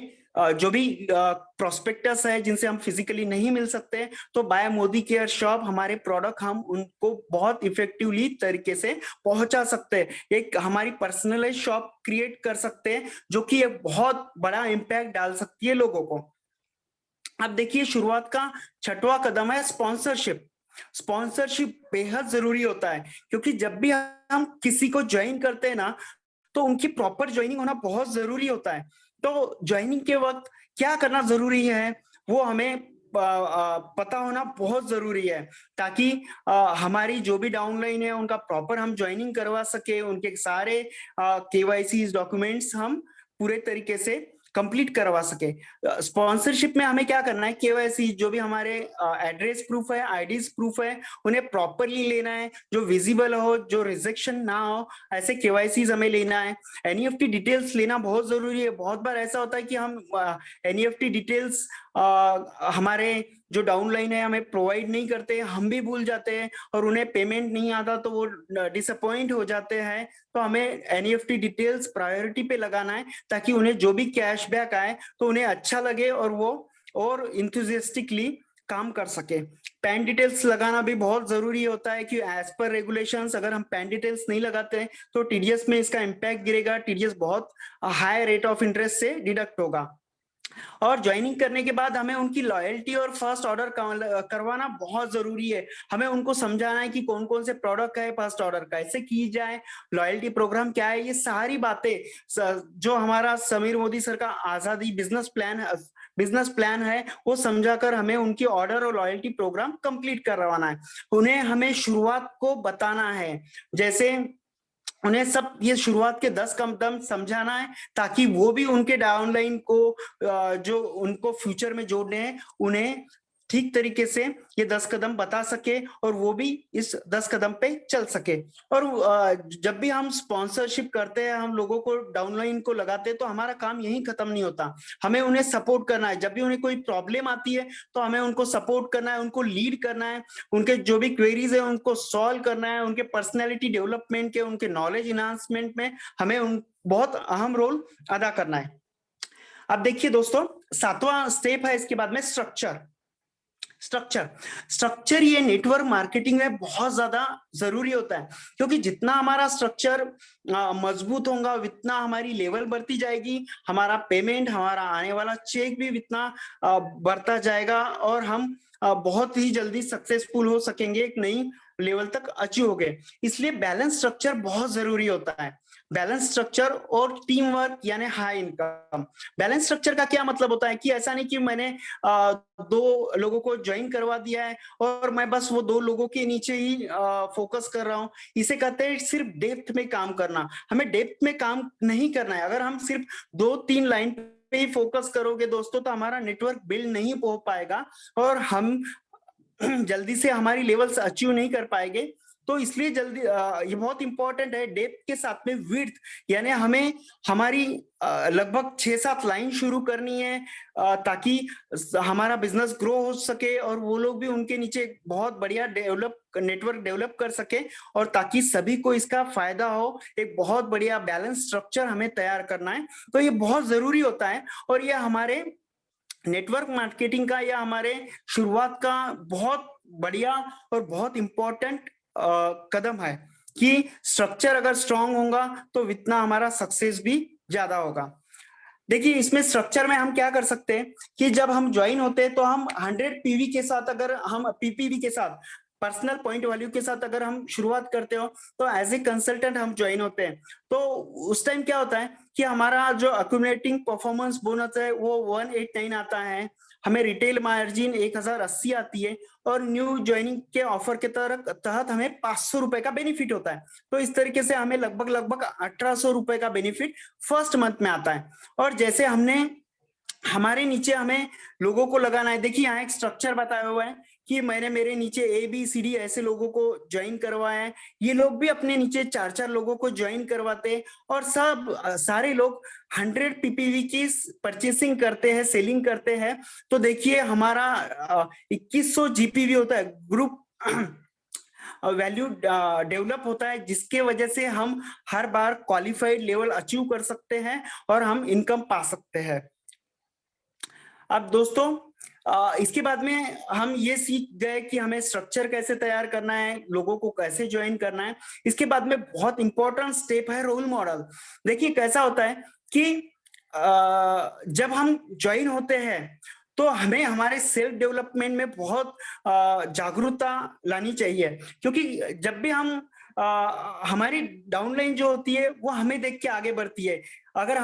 जो भी प्रोस्पेक्टस है जिनसे हम फिजिकली नहीं मिल सकते, तो बाय मोदी केयर शॉप हमारे प्रोडक्ट हम उनको बहुत इफेक्टिवली तरीके से पहुंचा सकते हैं। एक हमारी पर्सनलाइज शॉप क्रिएट कर सकते हैं जो कि एक बहुत बड़ा इम्पैक्ट डाल सकती है लोगों को। अब देखिए शुरुआत का छठवां कदम है स्पॉन्सरशिप। स्पॉन्सरशिप बेहद जरूरी होता है, क्योंकि जब भी हम किसी को ज्वाइन करते हैं ना, तो उनकी प्रॉपर ज्वाइनिंग होना बहुत जरूरी होता है। तो ज्वाइनिंग के वक्त क्या करना जरूरी है वो हमें पता होना बहुत जरूरी है, ताकि हमारी जो भी डाउनलाइन है उनका प्रॉपर हम ज्वाइनिंग करवा सके, उनके सारे केवाईसी डॉक्यूमेंट्स हम पूरे तरीके से कंप्लीट करवा सके। स्पॉन्सरशिप में हमें क्या करना है, केवाईसी जो भी हमारे एड्रेस प्रूफ है, आईडीज प्रूफ है, उन्हें प्रॉपरली लेना है, जो विजिबल हो, जो रिजेक्शन ना हो, ऐसे केवाईसीज हमें लेना है। एनईएफटी डिटेल्स लेना बहुत जरूरी है। बहुत बार ऐसा होता है कि हम एनईएफटी डिटेल्स हमारे जो डाउनलाइन है हमें प्रोवाइड नहीं करते, हम भी भूल जाते हैं और उन्हें पेमेंट नहीं आता तो वो डिसअपॉइंट हो जाते हैं। तो हमें एनईएफटी डिटेल्स प्रायोरिटी पे लगाना है, ताकि उन्हें जो भी कैशबैक आए तो उन्हें अच्छा लगे और वो और इंथुजियास्टिकली काम कर सके। पैन डिटेल्स लगाना भी बहुत जरूरी होता है, कि एज पर रेगुलेशंस अगर हम पैन डिटेल्स नहीं लगाते हैं तो टीडीएस में इसका इम्पैक्ट गिरेगा, टीडीएस बहुत हाई रेट ऑफ इंटरेस्ट से डिडक्ट होगा। और ज्वाइनिंग करने के बाद हमें उनकी लॉयल्टी और फर्स्ट ऑर्डर करवाना बहुत जरूरी है। हमें उनको समझाना है कि कौन कौन से प्रोडक्ट है, फर्स्ट ऑर्डर कैसे की जाए, लॉयल्टी प्रोग्राम क्या है, ये सारी बातें जो हमारा समीर मोदी सर का आजादी बिजनेस प्लान है वो समझाकर हमें उनकी ऑर्डर और लॉयल्टी प्रोग्राम कंप्लीट करवाना है। उन्हें हमें शुरुआत को बताना है, जैसे उन्हें सब ये शुरुआत के 10 कदम समझाना है, ताकि वो भी उनके डाउनलाइन को जो उनको फ्यूचर में जोड़ने हैं उन्हें ठीक तरीके से ये 10 कदम बता सके और वो भी इस 10 कदम पे चल सके। और जब भी हम स्पॉन्सरशिप करते हैं, हम लोगों को डाउनलाइन को लगाते हैं, तो हमारा काम यही खत्म नहीं होता। हमें उन्हें सपोर्ट करना है। जब भी उन्हें कोई प्रॉब्लम आती है तो हमें उनको सपोर्ट करना है, उनको लीड करना है, उनके जो भी क्वेरीज है उनको सॉल्व करना है, उनके पर्सनैलिटी डेवलपमेंट के, उनके नॉलेज इनहांसमेंट में हमें बहुत अहम रोल अदा करना है। अब देखिए दोस्तों, 7वां स्टेप है इसके बाद में स्ट्रक्चर ये नेटवर्क मार्केटिंग में बहुत ज्यादा जरूरी होता है, क्योंकि जितना हमारा स्ट्रक्चर मजबूत होगा उतना हमारी लेवल बढ़ती जाएगी, हमारा पेमेंट, हमारा आने वाला चेक भी उतना बढ़ता जाएगा और हम बहुत ही जल्दी सक्सेसफुल हो सकेंगे, एक नई लेवल तक अचीव हो गए। इसलिए बैलेंस स्ट्रक्चर बहुत जरूरी होता है। बैलेंस स्ट्रक्चर और टीम वर्क यानी हाई इनकम। बैलेंस स्ट्रक्चर का क्या मतलब होता है कि ऐसा नहीं कि मैंने 2 लोगों को ज्वाइन करवा दिया है और मैं बस वो 2 लोगों के नीचे ही फोकस कर रहा हूँ। इसे कहते हैं सिर्फ डेप्थ में काम करना। हमें डेप्थ में काम नहीं करना है। अगर हम सिर्फ 2-3 लाइन पे ही फोकस करोगे दोस्तों, तो हमारा नेटवर्क बिल्ड नहीं हो पाएगा और हम जल्दी से हमारी लेवल्स अचीव नहीं कर पाएंगे। तो इसलिए जल्दी ये बहुत इंपॉर्टेंट है, डेप्थ के साथ में विड्थ, यानी हमें हमारी लगभग 6-7 लाइन शुरू करनी है ताकि हमारा बिजनेस ग्रो हो सके और वो लोग भी उनके नीचे बहुत बढ़िया नेटवर्क डेवलप कर सके और ताकि सभी को इसका फायदा हो। एक बहुत बढ़िया बैलेंस स्ट्रक्चर हमें तैयार करना है। तो ये बहुत जरूरी होता है और ये हमारे नेटवर्क मार्केटिंग का या हमारे शुरुआत का बहुत बढ़िया और बहुत इंपॉर्टेंट कदम है कि स्ट्रक्चर अगर स्ट्रांग होगा तो इतना हमारा सक्सेस भी ज्यादा होगा। देखिए इसमें स्ट्रक्चर में हम क्या कर सकते हैं कि जब हम ज्वाइन होते हैं तो हम 100 पीवी के साथ, अगर हम पीपीवी के साथ, पर्सनल पॉइंट वैल्यू के साथ अगर हम शुरुआत करते हो तो एज ए कंसल्टेंट हम ज्वाइन होते हैं। तो उस टाइम क्या होता है कि हमारा जो अक्यूमुलेटिंग परफॉर्मेंस बोनस है वो 189 आता है, हमें रिटेल मार्जिन 1080 आती है और न्यू ज्वाइनिंग के ऑफर के तहत हमें 500 रुपए का बेनिफिट होता है। तो इस तरीके से हमें लगभग 1800 रुपए का बेनिफिट फर्स्ट मंथ में आता है। और जैसे हमने हमारे नीचे हमें लोगों को लगाना है, देखिए यहाँ एक स्ट्रक्चर बताया हुआ है कि मैंने मेरे नीचे ABCD ऐसे लोगों को ज्वाइन करवाया है। ये लोग भी अपने नीचे 4-4 लोगों को ज्वाइन करवाते हैं और सारे लोग 100 पीपीवी की परचेसिंग करते हैं, सेलिंग करते हैं। तो देखिए हमारा 2100 जीपीवी होता है, ग्रुप वैल्यू डेवलप होता है, जिसके वजह से हम हर बार क्वालिफाइड लेवल अचीव कर सकते हैं और हम इनकम पा सकते हैं। अब दोस्तों इसके बाद में हम ये सीख गए कि हमें स्ट्रक्चर कैसे तैयार करना है, लोगों को कैसे ज्वाइन करना है। इसके बाद में बहुत इंपॉर्टेंट स्टेप है रोल मॉडल। देखिए कैसा होता है कि जब हम ज्वाइन होते हैं तो हमें हमारे सेल्फ डेवलपमेंट में बहुत जागरूकता लानी चाहिए, क्योंकि जब भी हम हमारी डाउनलाइन जो होती है वो हमें देख के आगे बढ़ती है। अगर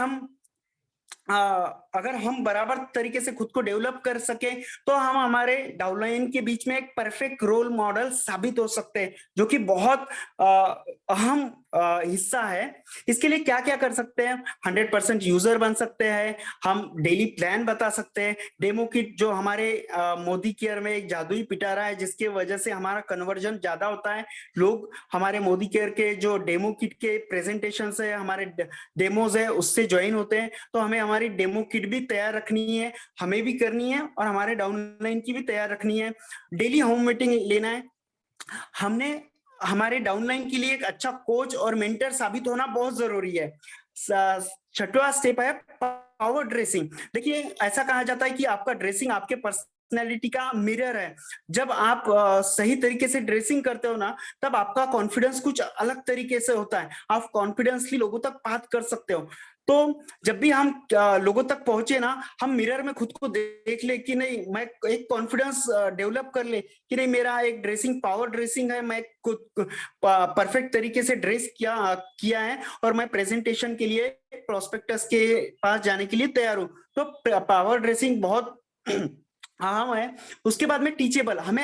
हम बराबर तरीके से खुद को डेवलप कर सके तो हम हमारे डाउनलाइन के बीच में एक परफेक्ट रोल मॉडल साबित हो सकते हैं, जो कि बहुत अहम हिस्सा है। इसके लिए क्या क्या कर सकते हैं? 100% यूजर बन सकते हैं, हम डेली प्लान बता सकते हैं, डेमो किट जो हमारे मोदी केयर में एक जादुई पिटारा है जिसके वजह से हमारा कन्वर्जन ज्यादा होता है। लोग हमारे मोदी केयर के जो डेमो किट के प्रेजेंटेशन है, हमारे डेमोज है, उससे ज्वाइन होते हैं। तो हमें हमारी डेमो किट भी तैयार रखनी है, हमें भी करनी है और हमारे डाउनलाइन की भी तैयार रखनी है। डेली होम मीटिंग लेना है। हमने हमारे डाउनलाइन के लिए एक अच्छा कोच और मेंटर साबित होना बहुत जरूरी है। 6वां स्टेप है पावर ड्रेसिंग। देखिए, ऐसा कहा जाता है कि आपका ड्रेसिंग आपके पर्सनैलिटी का मिरर है। जब आप सही तरीके से ड्रेसिंग करते हो ना, तब आपका कॉन्फिडेंस कुछ अलग तरीके से होता है। आप कॉन्फिडेंसली लोगों तक बात कर सकते हो। तो जब भी हम लोगों तक पहुंचे ना, हम मिरर में खुद को देख ले कि नहीं, मैं एक कॉन्फिडेंस डेवलप कर ले कि नहीं, मेरा एक ड्रेसिंग पावर ड्रेसिंग है, मैं खुद परफेक्ट तरीके से ड्रेस किया है और मैं प्रेजेंटेशन के लिए प्रोस्पेक्टस के पास जाने के लिए तैयार हूँ। तो पावर ड्रेसिंग बहुत अहम है। उसके बाद में टीचेबल, हमें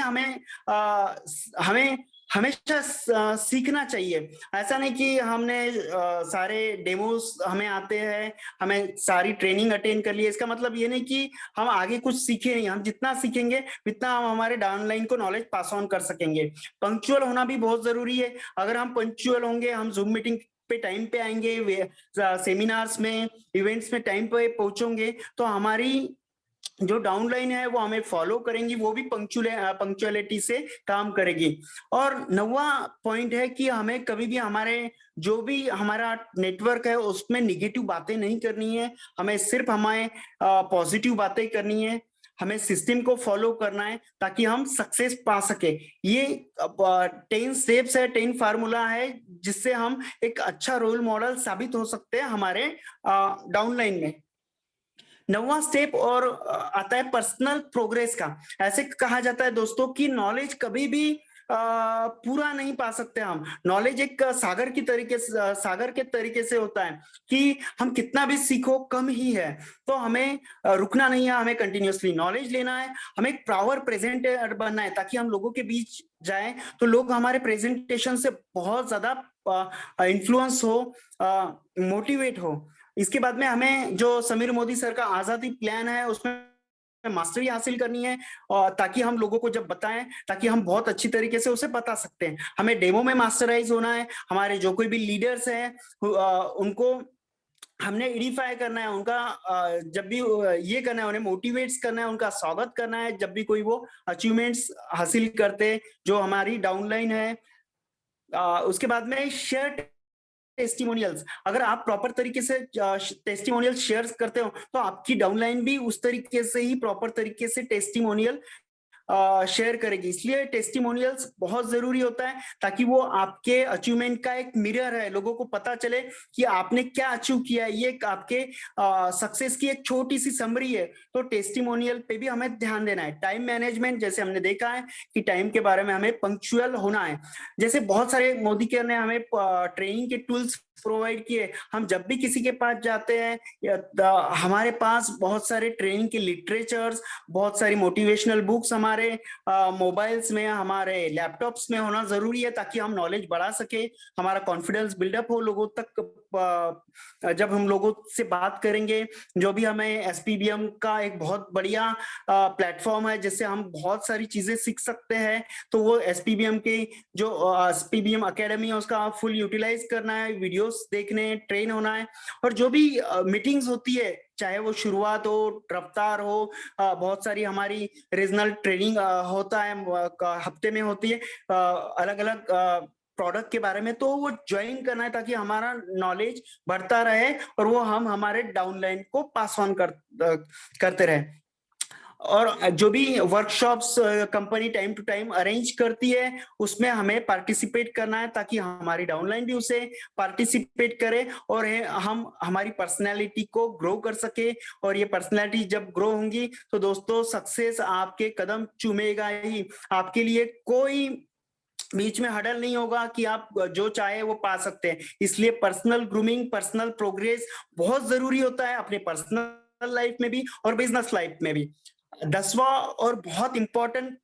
हमेशा सीखना चाहिए। ऐसा नहीं कि हमने सारे डेमोस हमें आते हैं, हमें सारी ट्रेनिंग अटेंड कर ली, इसका मतलब ये नहीं कि हम आगे कुछ सीखे नहीं। हम जितना सीखेंगे उतना हम हमारे डाउनलाइन को नॉलेज पास ऑन कर सकेंगे। पंक्चुअल होना भी बहुत जरूरी है। अगर हम पंक्चुअल होंगे, हम जूम मीटिंग पे टाइम पे आएंगे, सेमिनार्स में, इवेंट्स में टाइम पे पहुंचोगे, तो हमारी जो डाउनलाइन है वो हमें फॉलो करेंगी, वो भी पंक्चुअलिटी से काम करेगी। और 9वां पॉइंट है कि हमें कभी भी जो भी हमारा नेटवर्क है उसमें निगेटिव बातें नहीं करनी है, हमें सिर्फ हमें पॉजिटिव बातें करनी है। हमें सिस्टम को फॉलो करना है ताकि हम सक्सेस पा सके। ये 10 स्टेप्स है, 10 फार्मूला है, जिससे हम एक अच्छा रोल मॉडल साबित हो सकते हैं हमारे डाउनलाइन में। 9वां स्टेप और आता है पर्सनल प्रोग्रेस का। ऐसे कहा जाता है दोस्तों कि नॉलेज कभी भी पूरा नहीं पा सकते हम। नॉलेज एक सागर के तरीके से होता है कि हम कितना भी सीखो कम ही है। तो हमें रुकना नहीं है, हमें कंटिन्यूअसली नॉलेज लेना है। हमें एक पावर प्रेजेंटर बनना है ताकि हम लोगों के बीच जाए तो लोग हमारे प्रेजेंटेशन से बहुत ज्यादा इन्फ्लुएंस हो, मोटिवेट हो। इसके बाद में हमें जो समीर मोदी सर का आजादी प्लान है उसमें मास्टरी हासिल करनी है, और ताकि हम लोगों को जब बताएं, ताकि हम बहुत अच्छी तरीके से उसे बता सकते हैं। हमें डेमो में मास्टराइज होना है। हमारे जो कोई भी लीडर्स हैं उनको हमने एडिफाई करना है, उनका जब भी ये करना है, उन्हें मोटिवेट्स करना है, उनका स्वागत करना है जब भी कोई वो अचीवमेंट्स हासिल करते जो हमारी डाउनलाइन है। उसके बाद में शेयर टेस्टिमोनियल्स। अगर आप प्रॉपर तरीके से टेस्टिमोनियल शेयर करते हो तो आपकी डाउनलाइन भी उस तरीके से ही प्रॉपर तरीके से टेस्टिमोनियल शेयर करेगी। इसलिए टेस्टिमोनियल्स बहुत जरूरी होता है ताकि वो आपके अचीवमेंट का एक मिरर है, लोगों को पता चले कि आपने क्या अचीव किया है। ये आपके सक्सेस की एक छोटी सी समरी है। तो टेस्टिमोनियल पे भी हमें ध्यान देना है। टाइम मैनेजमेंट, जैसे हमने देखा है कि टाइम के बारे में हमें पंक्चुअल होना है। जैसे बहुत सारे मोदी केयर ने हमें ट्रेनिंग के टूल्स प्रोवाइड किए। हम जब भी किसी के पास जाते हैं हमारे पास बहुत सारे ट्रेनिंग के लिटरेचर्स, बहुत सारी मोटिवेशनल बुक्स हमारे मोबाइल्स में, हमारे लैपटॉप्स में होना जरूरी है ताकि हम नॉलेज बढ़ा सके, हमारा कॉन्फिडेंस बिल्डअप हो लोगों तक। जब हम लोगों से बात करेंगे, जो भी हमें एसपीबीएम का एक बहुत बढ़िया प्लेटफॉर्म है जिससे हम बहुत सारी चीजें सीख सकते हैं। तो वो एसपीबीएम के जो एसपीबीएम एकेडमी है उसका फुल यूटिलाइज करना है, वीडियोस देखने, ट्रेन होना है। और जो भी मीटिंग्स होती है, चाहे वो शुरुआत हो, रफ्तार हो, बहुत सारी हमारी रीजनल ट्रेनिंग होता है, हफ्ते में होती है अलग अलग प्रोडक्ट के बारे में, तो वो ज्वाइन करना है ताकि हमारा नॉलेज बढ़ता रहे और वो हम हमारे डाउनलाइन को पास ऑन करते रहे। और जो भी workshops company time to time arrange करती है उसमें हमें पार्टिसिपेट करना है, ताकि हमारी डाउनलाइन भी उसे पार्टिसिपेट करे और हम हमारी पर्सनैलिटी को ग्रो कर सके। और ये पर्सनैलिटी जब ग्रो होंगी तो दोस्तों सक्सेस आपके कदम चूमेगा ही। आपके लिए कोई बीच में हडल नहीं होगा कि आप जो चाहे वो पा सकते हैं। इसलिए पर्सनल ग्रूमिंग, पर्सनल प्रोग्रेस बहुत जरूरी होता है अपने पर्सनल लाइफ में भी और बिजनेस लाइफ में भी। 10वां और बहुत इंपॉर्टेंट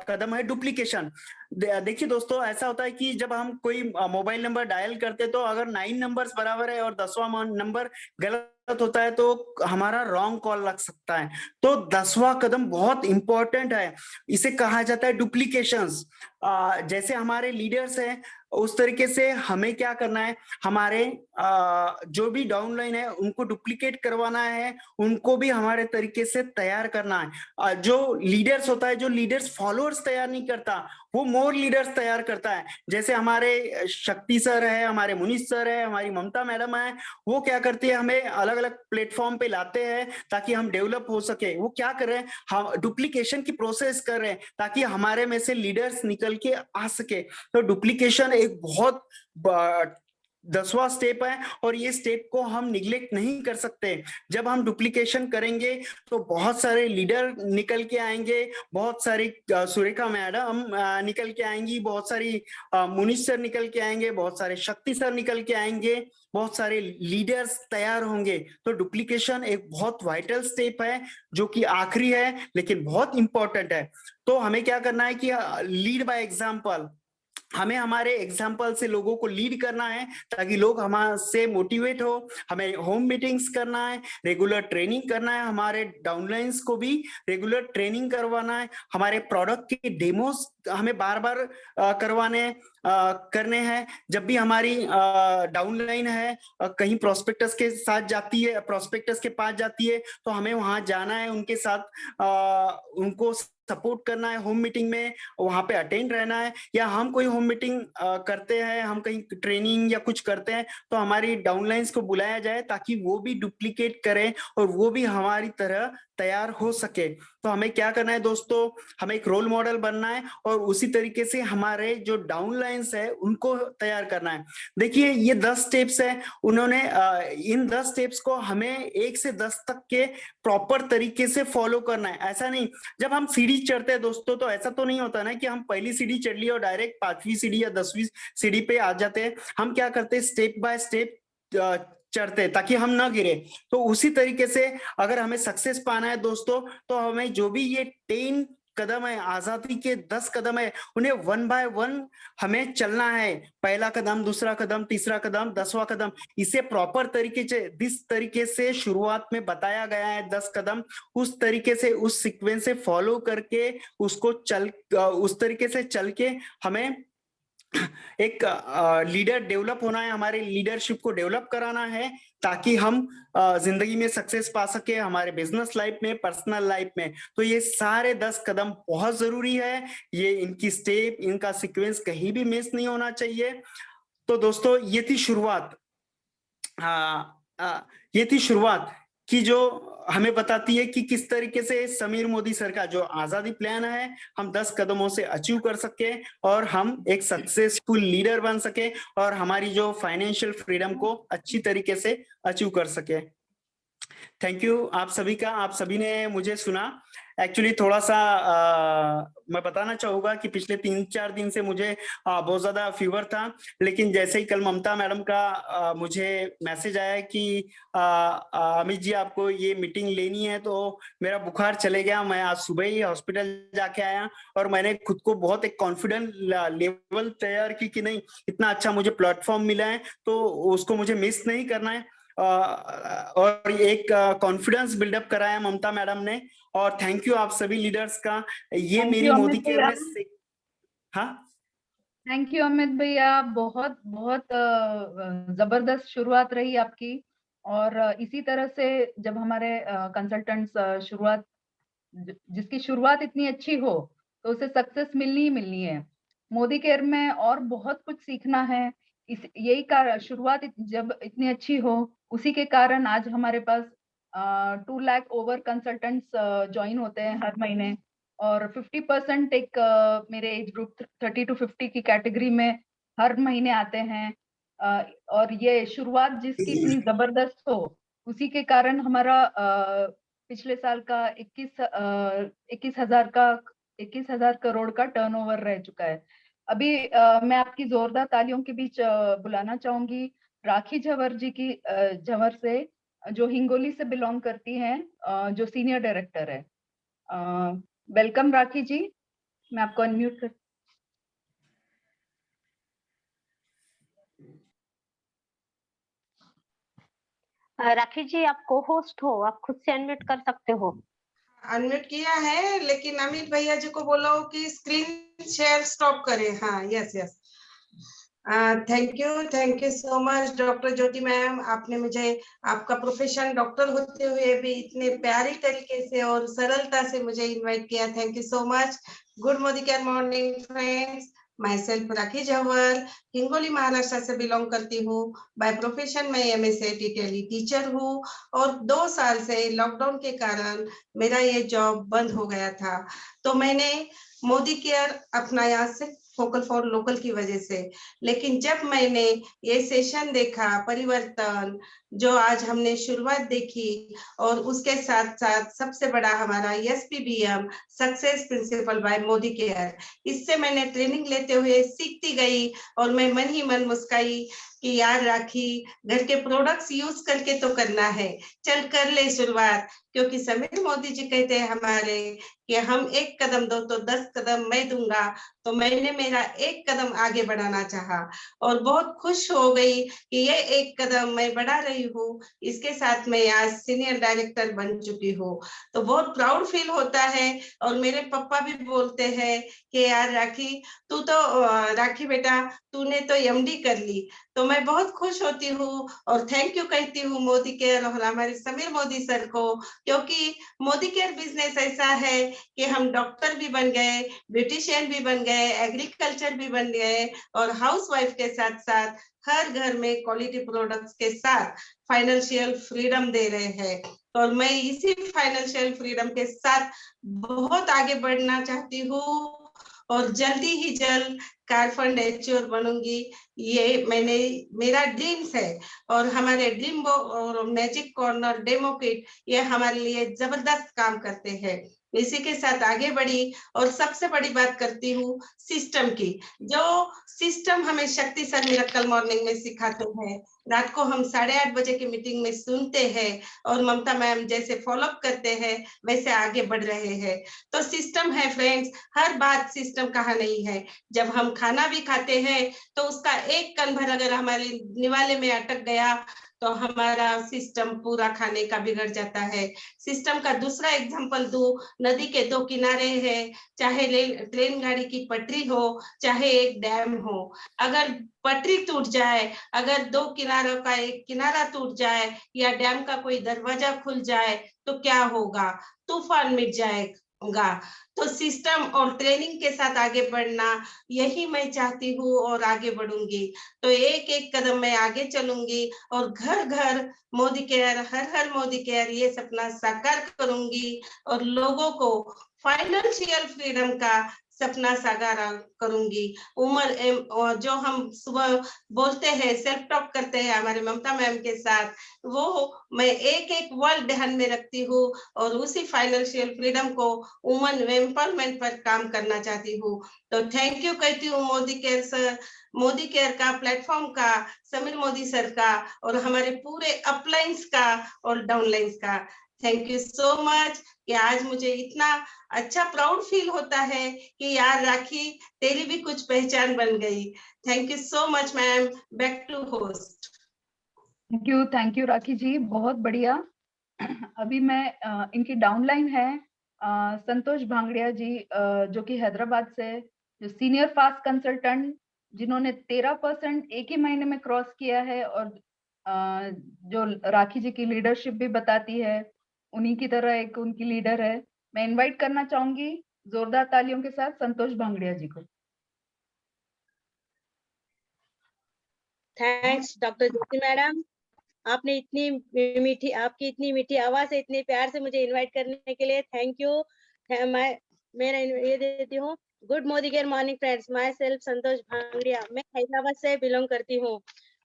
कदम है डुप्लीकेशन। देखिए दोस्तों, ऐसा होता है कि जब हम कोई मोबाइल नंबर डायल करते तो अगर 9 नंबर्स बराबर है और 10वां नंबर गलत होता है तो हमारा रॉन्ग कॉल लग सकता है। तो 10वां कदम बहुत इंपॉर्टेंट है, इसे कहा जाता है डुप्लीकेशंस। जैसे हमारे लीडर्स हैं उस तरीके से हमें क्या करना है, हमारे जो भी डाउनलाइन है उनको डुप्लीकेट करवाना है, उनको भी हमारे तरीके से तैयार करना है। जो लीडर्स होता है, जो लीडर्स फॉलोअर्स तैयार नहीं करता वो मोर लीडर्स तैयार करता है। जैसे हमारे शक्ति सर है, हमारे मुनीष सर है, हमारी ममता मैडम है, वो क्या करती है, हमें अलग अलग प्लेटफॉर्म पे लाते हैं ताकि हम डेवलप हो सके। वो क्या कर रहे हैं, हम डुप्लीकेशन की प्रोसेस कर रहे हैं ताकि हमारे में से लीडर्स निकल के आ सके। तो डुप्लीकेशन एक बहुत 10वां स्टेप है और ये स्टेप को हम निग्लेक्ट नहीं कर सकते। जब हम डुप्लीकेशन करेंगे तो बहुत सारे लीडर निकल के आएंगे, बहुत सारी सुरेखा मैडम निकल के आएंगी, बहुत सारी मुनीष सर निकल के आएंगे, बहुत सारे शक्ति सर निकल के आएंगे, बहुत सारे लीडर्स तैयार होंगे। तो डुप्लीकेशन एक बहुत वाइटल स्टेप है जो कि आखिरी है लेकिन बहुत इंपॉर्टेंट है। तो हमें क्या करना है कि लीड बाय एग्जांपल, हमें हमारे एग्जाम्पल से लोगों को लीड करना है ताकि लोग हमसे मोटिवेट हो। हमें होम मीटिंग्स करना है, रेगुलर ट्रेनिंग करना है, हमारे डाउनलाइंस को भी रेगुलर ट्रेनिंग करवाना है, हमारे प्रोडक्ट के डेमोस हमें बार बार करवाने करने हैं। जब भी हमारी डाउनलाइन है कहीं प्रोस्पेक्टस के साथ जाती है, प्रोस्पेक्टस के पास जाती है तो हमें वहां जाना है, उनके साथ उनको सपोर्ट करना है, होम मीटिंग में वहां पे अटेंड रहना है। या हम कोई होम मीटिंग करते हैं, हम कहीं ट्रेनिंग या कुछ करते हैं तो हमारी डाउनलाइंस को बुलाया जाए ताकि वो भी डुप्लीकेट करें और वो भी हमारी तरह तैयार हो सके। तो हमें क्या करना है दोस्तों, हमें एक रोल मॉडल बनना है और उसी तरीके से हमारे जो डाउनलाइंस है उनको तैयार करना है। देखिए ये 10 स्टेप्स है, उन्होंने इन 10 स्टेप्स को हमें 1 से 10 तक के प्रॉपर तरीके से फॉलो करना है। ऐसा नहीं, जब हम सीढ़ी चढ़ते हैं दोस्तों तो ऐसा तो नहीं होता ना कि हम पहली सीढ़ी चढ़ ली और डायरेक्ट 5वीं सीढ़ी या 10वीं सीढ़ी पे आ जाते हैं। हम क्या करते हैं, स्टेप बाय स्टेप चढ़ते हैं ताकि हम ना गिरे। तो उसी तरीके से अगर हमें सक्सेस पाना है दोस्तों तो हमें जो भी ये 10 कदम है, आजादी के 10 कदम है, उन्हें 1 बाय 1 हमें चलना है। पहला कदम, दूसरा कदम, तीसरा कदम, 10वां कदम, इसे प्रॉपर तरीके से, जिस तरीके से शुरुआत में बताया गया है 10 कदम, उस तरीके से, उस सीक्वेंस से फॉलो करके उसको उस तरीके से चल के हमें एक लीडर डेवलप होना है, हमारे लीडरशिप को डेवलप कराना है ताकि हम जिंदगी में सक्सेस पा सके, हमारे बिजनेस लाइफ में, पर्सनल लाइफ में। तो ये सारे 10 कदम बहुत जरूरी है, ये इनकी स्टेप, इनका सीक्वेंस कहीं भी मिस नहीं होना चाहिए। तो दोस्तों ये थी शुरुआत, ये थी शुरुआत कि जो हमें बताती है कि किस तरीके से समीर मोदी सर का जो आजादी प्लान है हम 10 कदमों से अचीव कर सके और हम एक सक्सेसफुल लीडर बन सके और हमारी जो फाइनेंशियल फ्रीडम को अच्छी तरीके से अचीव कर सके। थैंक यू आप सभी का, आप सभी ने मुझे सुना। एक्चुअली थोड़ा सा मैं बताना चाहूंगा कि पिछले 3-4 दिन से मुझे बहुत ज्यादा फीवर था, लेकिन जैसे ही कल ममता मैडम का मुझे मैसेज आया कि अमित जी आपको ये मीटिंग लेनी है, तो मेरा बुखार चले गया। मैं आज सुबह ही हॉस्पिटल जाके आया और मैंने खुद को बहुत एक कॉन्फिडेंट लेवल तैयार की कि नहीं, इतना अच्छा मुझे प्लेटफॉर्म मिला है तो उसको मुझे मिस नहीं करना है। और एक कॉन्फिडेंस बिल्डअप कराया ममता मैडम ने। और थैंक यू आप सभी लीडर्स का। ये मेरी मोदी केयर में हाँ, थैंक यू अमित भैया, बहुत बहुत जबरदस्त शुरुआत रही आपकी। और इसी तरह से जब हमारे कंसल्टेंट्स शुरुआत, जिसकी शुरुआत इतनी अच्छी हो तो उसे सक्सेस मिलनी ही मिलनी है। मोदी केयर में और बहुत कुछ सीखना है। इस यही कारण शुरुआत जब इतनी अच्छी हो, उसी के कारण आज हमारे पास 2 लाख ओवर कंसल्टेंट्स ज्वाइन होते हैं हर महीने, और 50% एक मेरे एज ग्रुप 30 to 50 की कैटेगरी में हर महीने आते हैं। और ये शुरुआत जिसकी इतनी जबरदस्त हो, उसी के कारण हमारा पिछले साल का 21,000 करोड़ का टर्नओवर रह चुका है। अभी मैं आपकी जोरदार तालियों के बीच बुलाना चाहूंगी राखी झंवर जी की, झंवर से, जो हिंगोली से बिलोंग करती हैं, जो सीनियर डायरेक्टर है। वेलकम राखी जी, मैं आपको अनम्यूट कर। राखी जी, आप को होस्ट हो, आप खुद से अनम्यूट कर सकते हो। अनम्यूट किया है, लेकिन अमित भैया जी को बोलो कि स्क्रीन शेयर स्टॉप करें। हाँ, yes yes. Thank you so much doctor Jyoti ma'am, आपने मुझे आपका प्रोफेशन डॉक्टर होते हुए भी इतने प्यारी तरीके से और सरलता से मुझे इनवाइट किया। Thank you so much. Good Modi care morning friends, myself Rakhi Jhanwar, Hingoli Maharashtra से बिलोंग करती हूँ। बाय प्रोफेशन मैं MSc टेली टीचर हूँ और 2 साल से लॉकडाउन के कारण मेरा ये जॉब बंद हो गया था, तो मैंने मोदी केयर अपनाया सिर्फ फोकल फॉर लोकल की वजह से। लेकिन जब मैंने ये सेशन देखा, परिवर्तन जो आज हमने शुरुआत देखी, और उसके साथ साथ सबसे बड़ा हमारा SPBM success principal bye Modi care, इससे मैंने ट्रेनिंग लेते हुए सीखती गई और मैं मन ही मन मुस्काई कि यार राखी, घर के प्रोडक्ट्स यूज करके तो करना है, चल कर ले शुरुआत। क्योंकि समीर मोदी जी कहते हैं हमारे कि हम 1 कदम दो तो 10 कदम मैं दूंगा, तो मैंने मेरा 1 कदम आगे बढ़ाना चाहा और बहुत खुश हो गई कि ये 1 कदम मैं बढ़ा रही हूँ। इसके साथ मैं आज सीनियर डायरेक्टर बन चुकी हूँ, तो बहुत प्राउड फील होता है। और मेरे पापा भी बोलते हैं कि यार राखी, तू तो राखी बेटा, तूने तो MD कर ली, तो मैं बहुत खुश होती हूँ और थैंक यू कहती हूँ मोदी केयर और हमारे समीर मोदी सर को, क्योंकि मोदी केयर बिजनेस ऐसा है कि हम डॉक्टर भी बन गए, ब्यूटिशियन भी बन गए, एग्रीकल्चर भी बन गए, और हाउसवाइफ के साथ साथ हर घर में क्वालिटी प्रोडक्ट्स के साथ फाइनेंशियल फ्रीडम दे रहे हैं। और मैं इसी फाइनेंशियल फ्रीडम के साथ बहुत आगे बढ़ना चाहती हूँ और जल्दी ही जल्द कार फंड एच्योर बनूंगी। ये मेरा ड्रीम्स है, और हमारे ड्रीम और मैजिक कॉर्नर डेमो किट ये हमारे लिए जबरदस्त काम करते हैं। इसी के साथ आगे बढ़ी और सबसे बड़ी बात करती हूँ सिस्टम की। जो सिस्टम हमें शक्ति सर मिरेकल मॉर्निंग में सिखाते हैं, रात को हम 8:30 बजे की मीटिंग में सुनते हैं और ममता मैम जैसे फॉलोअप करते हैं वैसे आगे बढ़ रहे हैं। तो सिस्टम है फ्रेंड्स, हर बात सिस्टम कहा नहीं है। जब हम खाना भी खाते हैं तो उसका एक कण भर अगर हमारे निवाले में अटक गया तो हमारा सिस्टम पूरा खाने का बिगड़ जाता है। सिस्टम का दूसरा एग्जांपल दूं, नदी के 2 किनारे हैं, चाहे ट्रेन गाड़ी की पटरी हो, चाहे एक डैम हो। अगर पटरी टूट जाए, अगर 2 किनारों का एक किनारा टूट जाए या डैम का कोई दरवाजा खुल जाए तो क्या होगा? तूफान मिट जाएगा। तो सिस्टम और ट्रेनिंग के साथ आगे बढ़ना, यही मैं चाहती हूँ और आगे बढ़ूंगी। तो एक एक कदम मैं आगे चलूंगी और घर घर मोदी केयर, हर हर मोदी केयर, ये सपना साकार करूंगी और लोगों को फाइनेंशियल फ्रीडम का सपना साकार करूंगी। उम्र जो हम सुबह बोलते हैं, सेल्फ टॉक करते हैं हमारे ममता मैम के साथ, वो मैं एक एक वर्ड ध्यान में रखती हूँ और उसी फाइनेंशियल फ्रीडम को वुमन एम्पावरमेंट पर काम करना चाहती हूँ। तो थैंक यू कहती हूँ Modi care sir, Modi care का प्लेटफॉर्म का, समीर मोदी सर का और हमारे पूरे अपलाइंस का और डाउनलाइंस का। थैंक यू सो मच कि आज मुझे इतना अच्छा प्राउड फील होता है कि यार राखी, तेरी भी कुछ पहचान बन गई। Thank you so much ma'am, back to host. Thank you Rakhi ji, बहुत बढ़िया। अभी मैं इनकी डाउनलाइन है संतोष भांगड़िया जी, जो कि हैदराबाद से, जो सीनियर फास्ट कंसल्टेंट, जिन्होंने 13% एक ही महीने में क्रॉस किया है और जो राखी जी की लीडरशिप भी बताती है, उन्हीं की तरह एक उनकी लीडर है। मैं इनवाइट करना चाहूंगी जोरदार तालियों के साथ संतोष भांगड़िया जी को। थैंक्स डॉक्टर ज्योति मैडम। आपने इतनी मीठी आपकी इतनी मीठी आवाज़ से इतने प्यार से मुझे इनवाइट करने के लिए थैंक यू। मैं ये देती हूँ। Good Modi care morning friends, myself Santosh Bhangadia. मैं हैदराबाद से बिलोंग करती हूँ।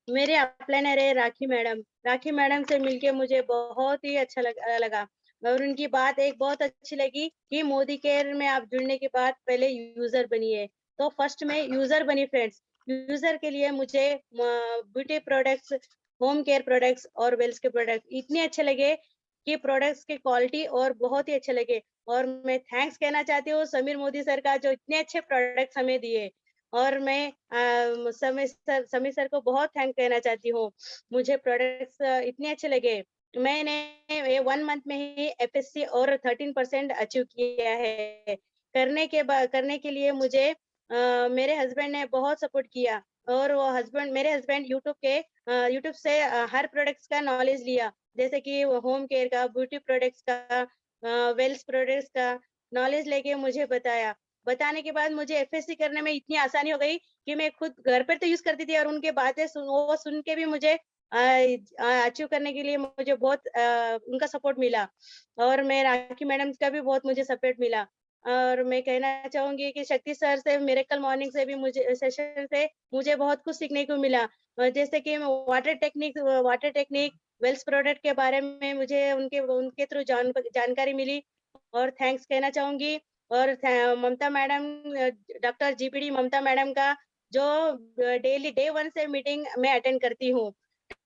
मेरे अपलाइनर है राखी मैडम। राखी मैडम से मिलके मुझे बहुत ही अच्छा लगा और उनकी बात एक बहुत अच्छी लगी कि मोदी केयर में आप जुड़ने के बाद पहले यूजर बनिए। तो फर्स्ट में यूजर बनी फ्रेंड्स। यूजर के लिए मुझे beauty products, home care products और वेल्स के प्रोडक्ट इतने अच्छे लगे कि प्रोडक्ट्स की क्वालिटी और बहुत ही अच्छे लगे। और मैं थैंक्स कहना चाहती हूँ समीर मोदी सर का, जो इतने अच्छे प्रोडक्ट्स हमें दिए। और मैं समीर सर को बहुत थैंक कहना चाहती हूँ। मुझे प्रोडक्ट्स इतने अच्छे लगे। मैंने ये 1 मंथ में ही एफएससी और 13% अचीव किया है। करने के लिए मुझे मेरे हस्बैंड ने बहुत सपोर्ट किया और वो मेरे हस्बैंड यूट्यूब से हर प्रोडक्ट्स का नॉलेज लिया, जैसे कि होम केयर का, ब्यूटी प्रोडक्ट्स का, वेल्स प्रोडक्ट्स का नॉलेज लेके मुझे बताने के बाद मुझे एफएससी करने में इतनी आसानी हो गई कि मैं खुद घर पर तो यूज करती थी और उनके बातें सुन के भी मुझे अचीव करने के लिए मुझे बहुत उनका सपोर्ट मिला। और मैं राखी मैडम का भी बहुत मुझे सपोर्ट मिला। और मैं कहना चाहूंगी कि शक्ति सर से, मिरेकल मॉर्निंग से भी सेशन से मुझे बहुत कुछ सीखने को मिला। जैसे कि वाटर टेक्निक, वेल्स प्रोडक्ट के बारे में मुझे उनके थ्रू जानकारी मिली। और थैंक्स कहना चाहूंगी। और ममता मैडम, डॉक्टर जीपीडी ममता मैडम का, जो डेली डे 1 से मीटिंग में अटेंड करती हूँ।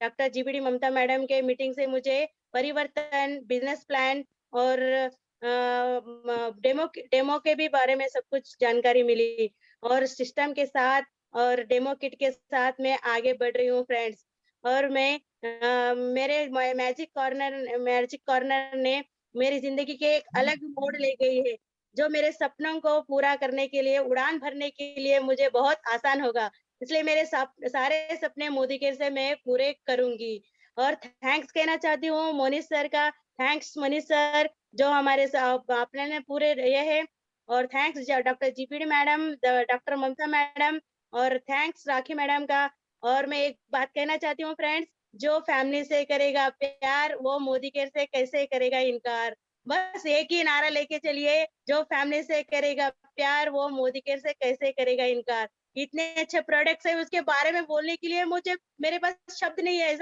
डॉक्टर जीपीडी ममता मैडम के मीटिंग से मुझे परिवर्तन, बिजनेस प्लान और डेमो के भी बारे में सब कुछ जानकारी मिली। और सिस्टम के साथ और डेमो किट के साथ मैं आगे बढ़ रही हूँ फ्रेंड्स। और मैं मेरे मैजिक कॉर्नर ने मेरी जिंदगी के एक अलग मोड़ ले गई है, जो मेरे सपनों को पूरा करने के लिए, उड़ान भरने के लिए मुझे बहुत आसान होगा। इसलिए मेरे सारे सपने मोदी केयर से मैं पूरे करूंगी। और थैंक्स कहना चाहती हूँ मोनीश सर का। थैंक्स मनीष सर, जो हमारे अपने पूरे ये है। और thanks doctor GPD madam, doctor Mamata madam, और थैंक्स राखी मैडम का। और मैं एक बात कहना चाहती हूँ फ्रेंड्स, जो फैमिली से करेगा प्यार, वो मोदी केयर से कैसे करेगा इनकार। बस एक ही नारा लेके चलिए, जो फैमिली से करेगा प्यार, वो मोदी केयर से कैसे करेगा इनकार। इतने अच्छे प्रोडक्ट्स है, उसके बारे में बोलने के लिए मेरे पास शब्द नहीं है।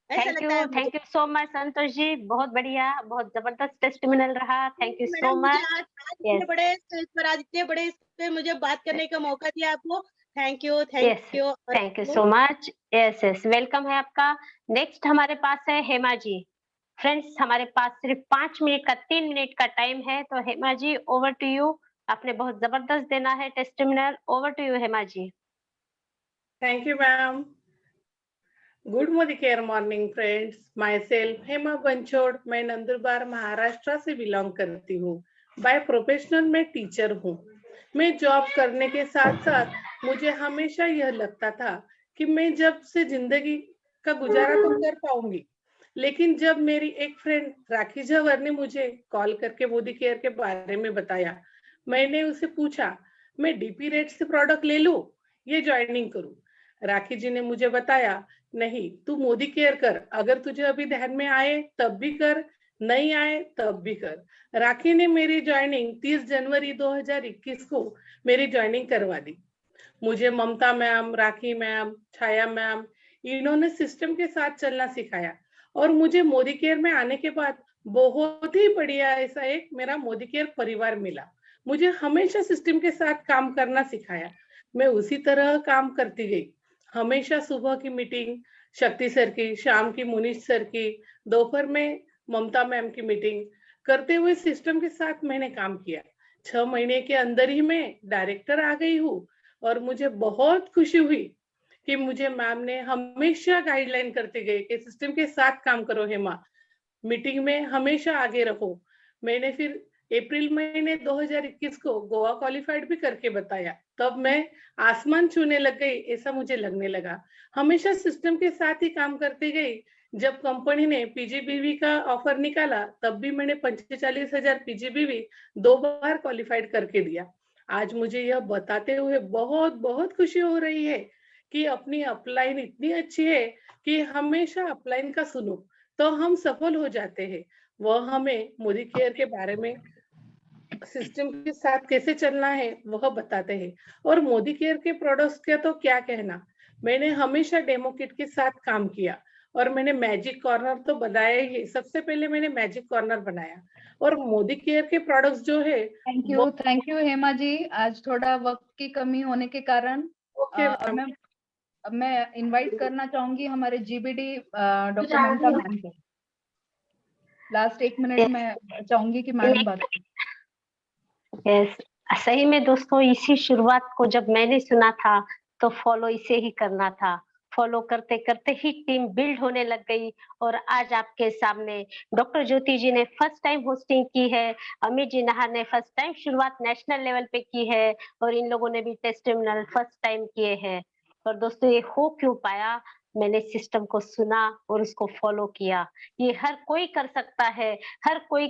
Thank you so much Santosh ji, बहुत बढ़िया, बहुत जबरदस्त टेस्टिमोनियल रहा। Thank you so much. इतने बड़े इस पे मुझे बात करने का मौका दिया आपको। Thank you so much. Yes, welcome है आपका। नेक्स्ट हमारे पास है हेमा जी। फ्रेंड्स, हमारे पास सिर्फ 5 मिनट का 3 मिनट का टाइम है, तो Hema ji over to you. आपने बहुत जबरदस्त देना है testimonial. Over to you Hema ji. Thank you ma'am. Good Modi care morning friends, myself Hema Banchod. मैं नंदुरबार महाराष्ट्र से बिलोंग करती हूँ। बाय प्रोफेशनल मैं टीचर हूँ। मैं जॉब करने के साथ साथ मुझे हमेशा यह लगता था कि मैं जब से जिंदगी का गुजारा तो कर पाऊंगी, लेकिन जब मेरी एक फ्रेंड राखी जवर ने मुझे कॉल करके मोदी केयर के बारे में बताया, मैंने उसे पूछा मैं डीपी रेट से प्रोडक्ट ले लूं, ये ज्वाइनिंग करूं। राखी जी ने मुझे बताया, नहीं तू मोदी केयर कर, अगर तुझे अभी ध्यान में आए तब भी कर, नहीं आए तब भी कर। राखी ने मेरी ज्वाइनिंग 30 जनवरी 2021 को मेरी ज्वाइनिंग करवा दी। मुझे ममता मैम, राखी मैम, छाया मैम, इन्होंने सिस्टम के साथ चलना सिखाया और मुझे मोदी केयर में आने के बाद बहुत ही बढ़िया ऐसा एक मेरा मोदी केयर परिवार मिला। मुझे हमेशा सिस्टम के साथ काम करना सिखाया। मैं उसी तरह काम करती गई। हमेशा सुबह की मीटिंग शक्ति सर की, शाम की मुनीश सर की, दोपहर में ममता मैम की मीटिंग करते हुए सिस्टम के साथ मैंने काम किया। 6 महीने के अंदर ही मैं डायरेक्टर आ गई हूँ और मुझे बहुत खुशी हुई कि मुझे मैम ने हमेशा गाइडलाइन करते गए कि सिस्टम के साथ काम करो हेमा, मीटिंग में हमेशा आगे रहो। मैंने फिर अप्रैल महीने 2021 को गोवा क्वालिफाइड भी करके बताया। तब मैं आसमान छूने लग गई, ऐसा मुझे लगने लगा। हमेशा सिस्टम के साथ ही काम करती गई। जब कंपनी ने पीजीबीवी का ऑफर निकाला, तब भी मैंने 45,000 पीजीबीवी 2 बार क्वालिफाइड करके दिया। आज मुझे यह बताते हुए बहुत बहुत खुशी हो रही है कि अपनी अपलाइन इतनी अच्छी है कि हमेशा अपलाइन का सुनो तो हम सफल हो जाते हैं। वह हमें मोदी केयर के बारे में, सिस्टम के साथ कैसे चलना है वह बताते हैं। और मोदी केयर के प्रोडक्ट्स का तो क्या कहना, मैंने हमेशा डेमो किट के साथ काम किया और मैंने मैजिक कॉर्नर तो बनाया ही। सबसे पहले मैंने मैजिक कॉर्नर बनाया और मोदी केयर के प्रोडक्ट्स जो है। थैंक यू हेमा जी। आज थोड़ा वक्त की कमी होने के कारण अब मैं इनवाइट करना चाहूंगी हमारे जीबीडी डॉक्टर ममता मैम को। लास्ट 1 मिनट में चाहूंगी कि मैडम बात करें। यस, सही में दोस्तों, इसी शुरुआत को जब मैंने सुना था तो फॉलो इसे ही करना था। फॉलो करते करते ही टीम बिल्ड होने लग गई और आज आपके सामने डॉक्टर ज्योति जी ने फर्स्ट टाइम होस्टिंग की है, अमित जी नाहर ने फर्स्ट टाइम शुरुआत नेशनल लेवल पे की है और इन लोगों ने भी टेस्टिमोनियल फर्स्ट टाइम किए हैं। और दोस्तों ये हो क्यों पाया? मैंने सिस्टम को सुना और उसको फॉलो किया। ये हर कोई कर सकता है, हर कोई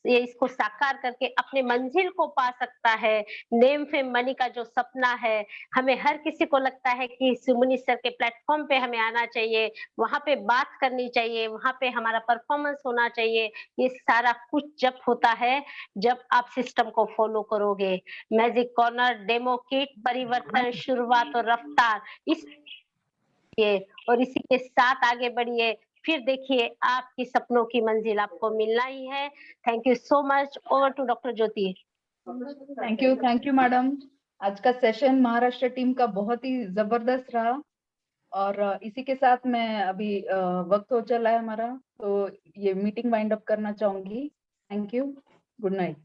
ये इसको साकार करके अपने मंजिल को पा सकता है। नेम फेम मनी का जो सपना है, हमें हर किसी को लगता है कि सुमनी सर के प्लेटफॉर्म पे हमें आना चाहिए, वहां पे बात करनी चाहिए, वहां पे हमारा परफॉर्मेंस होना चाहिए। ये सारा कुछ जब होता है जब आप सिस्टम को फॉलो करोगे। मैजिक कॉर्नर, डेमो किट, परिवर्तन, शुरुआत और रफ्तार, इस और इसी के साथ आगे बढ़िए। फिर देखिए आपकी सपनों की मंजिल आपको मिलना ही है। Thank you so much. Over to doctor Jyoti. Thank you madam. आज का सेशन महाराष्ट्र टीम का बहुत ही जबरदस्त रहा और इसी के साथ मैं अभी वक्त हो चला है हमारा, तो ये मीटिंग वाइंड अप करना चाहूंगी। Thank you, good night.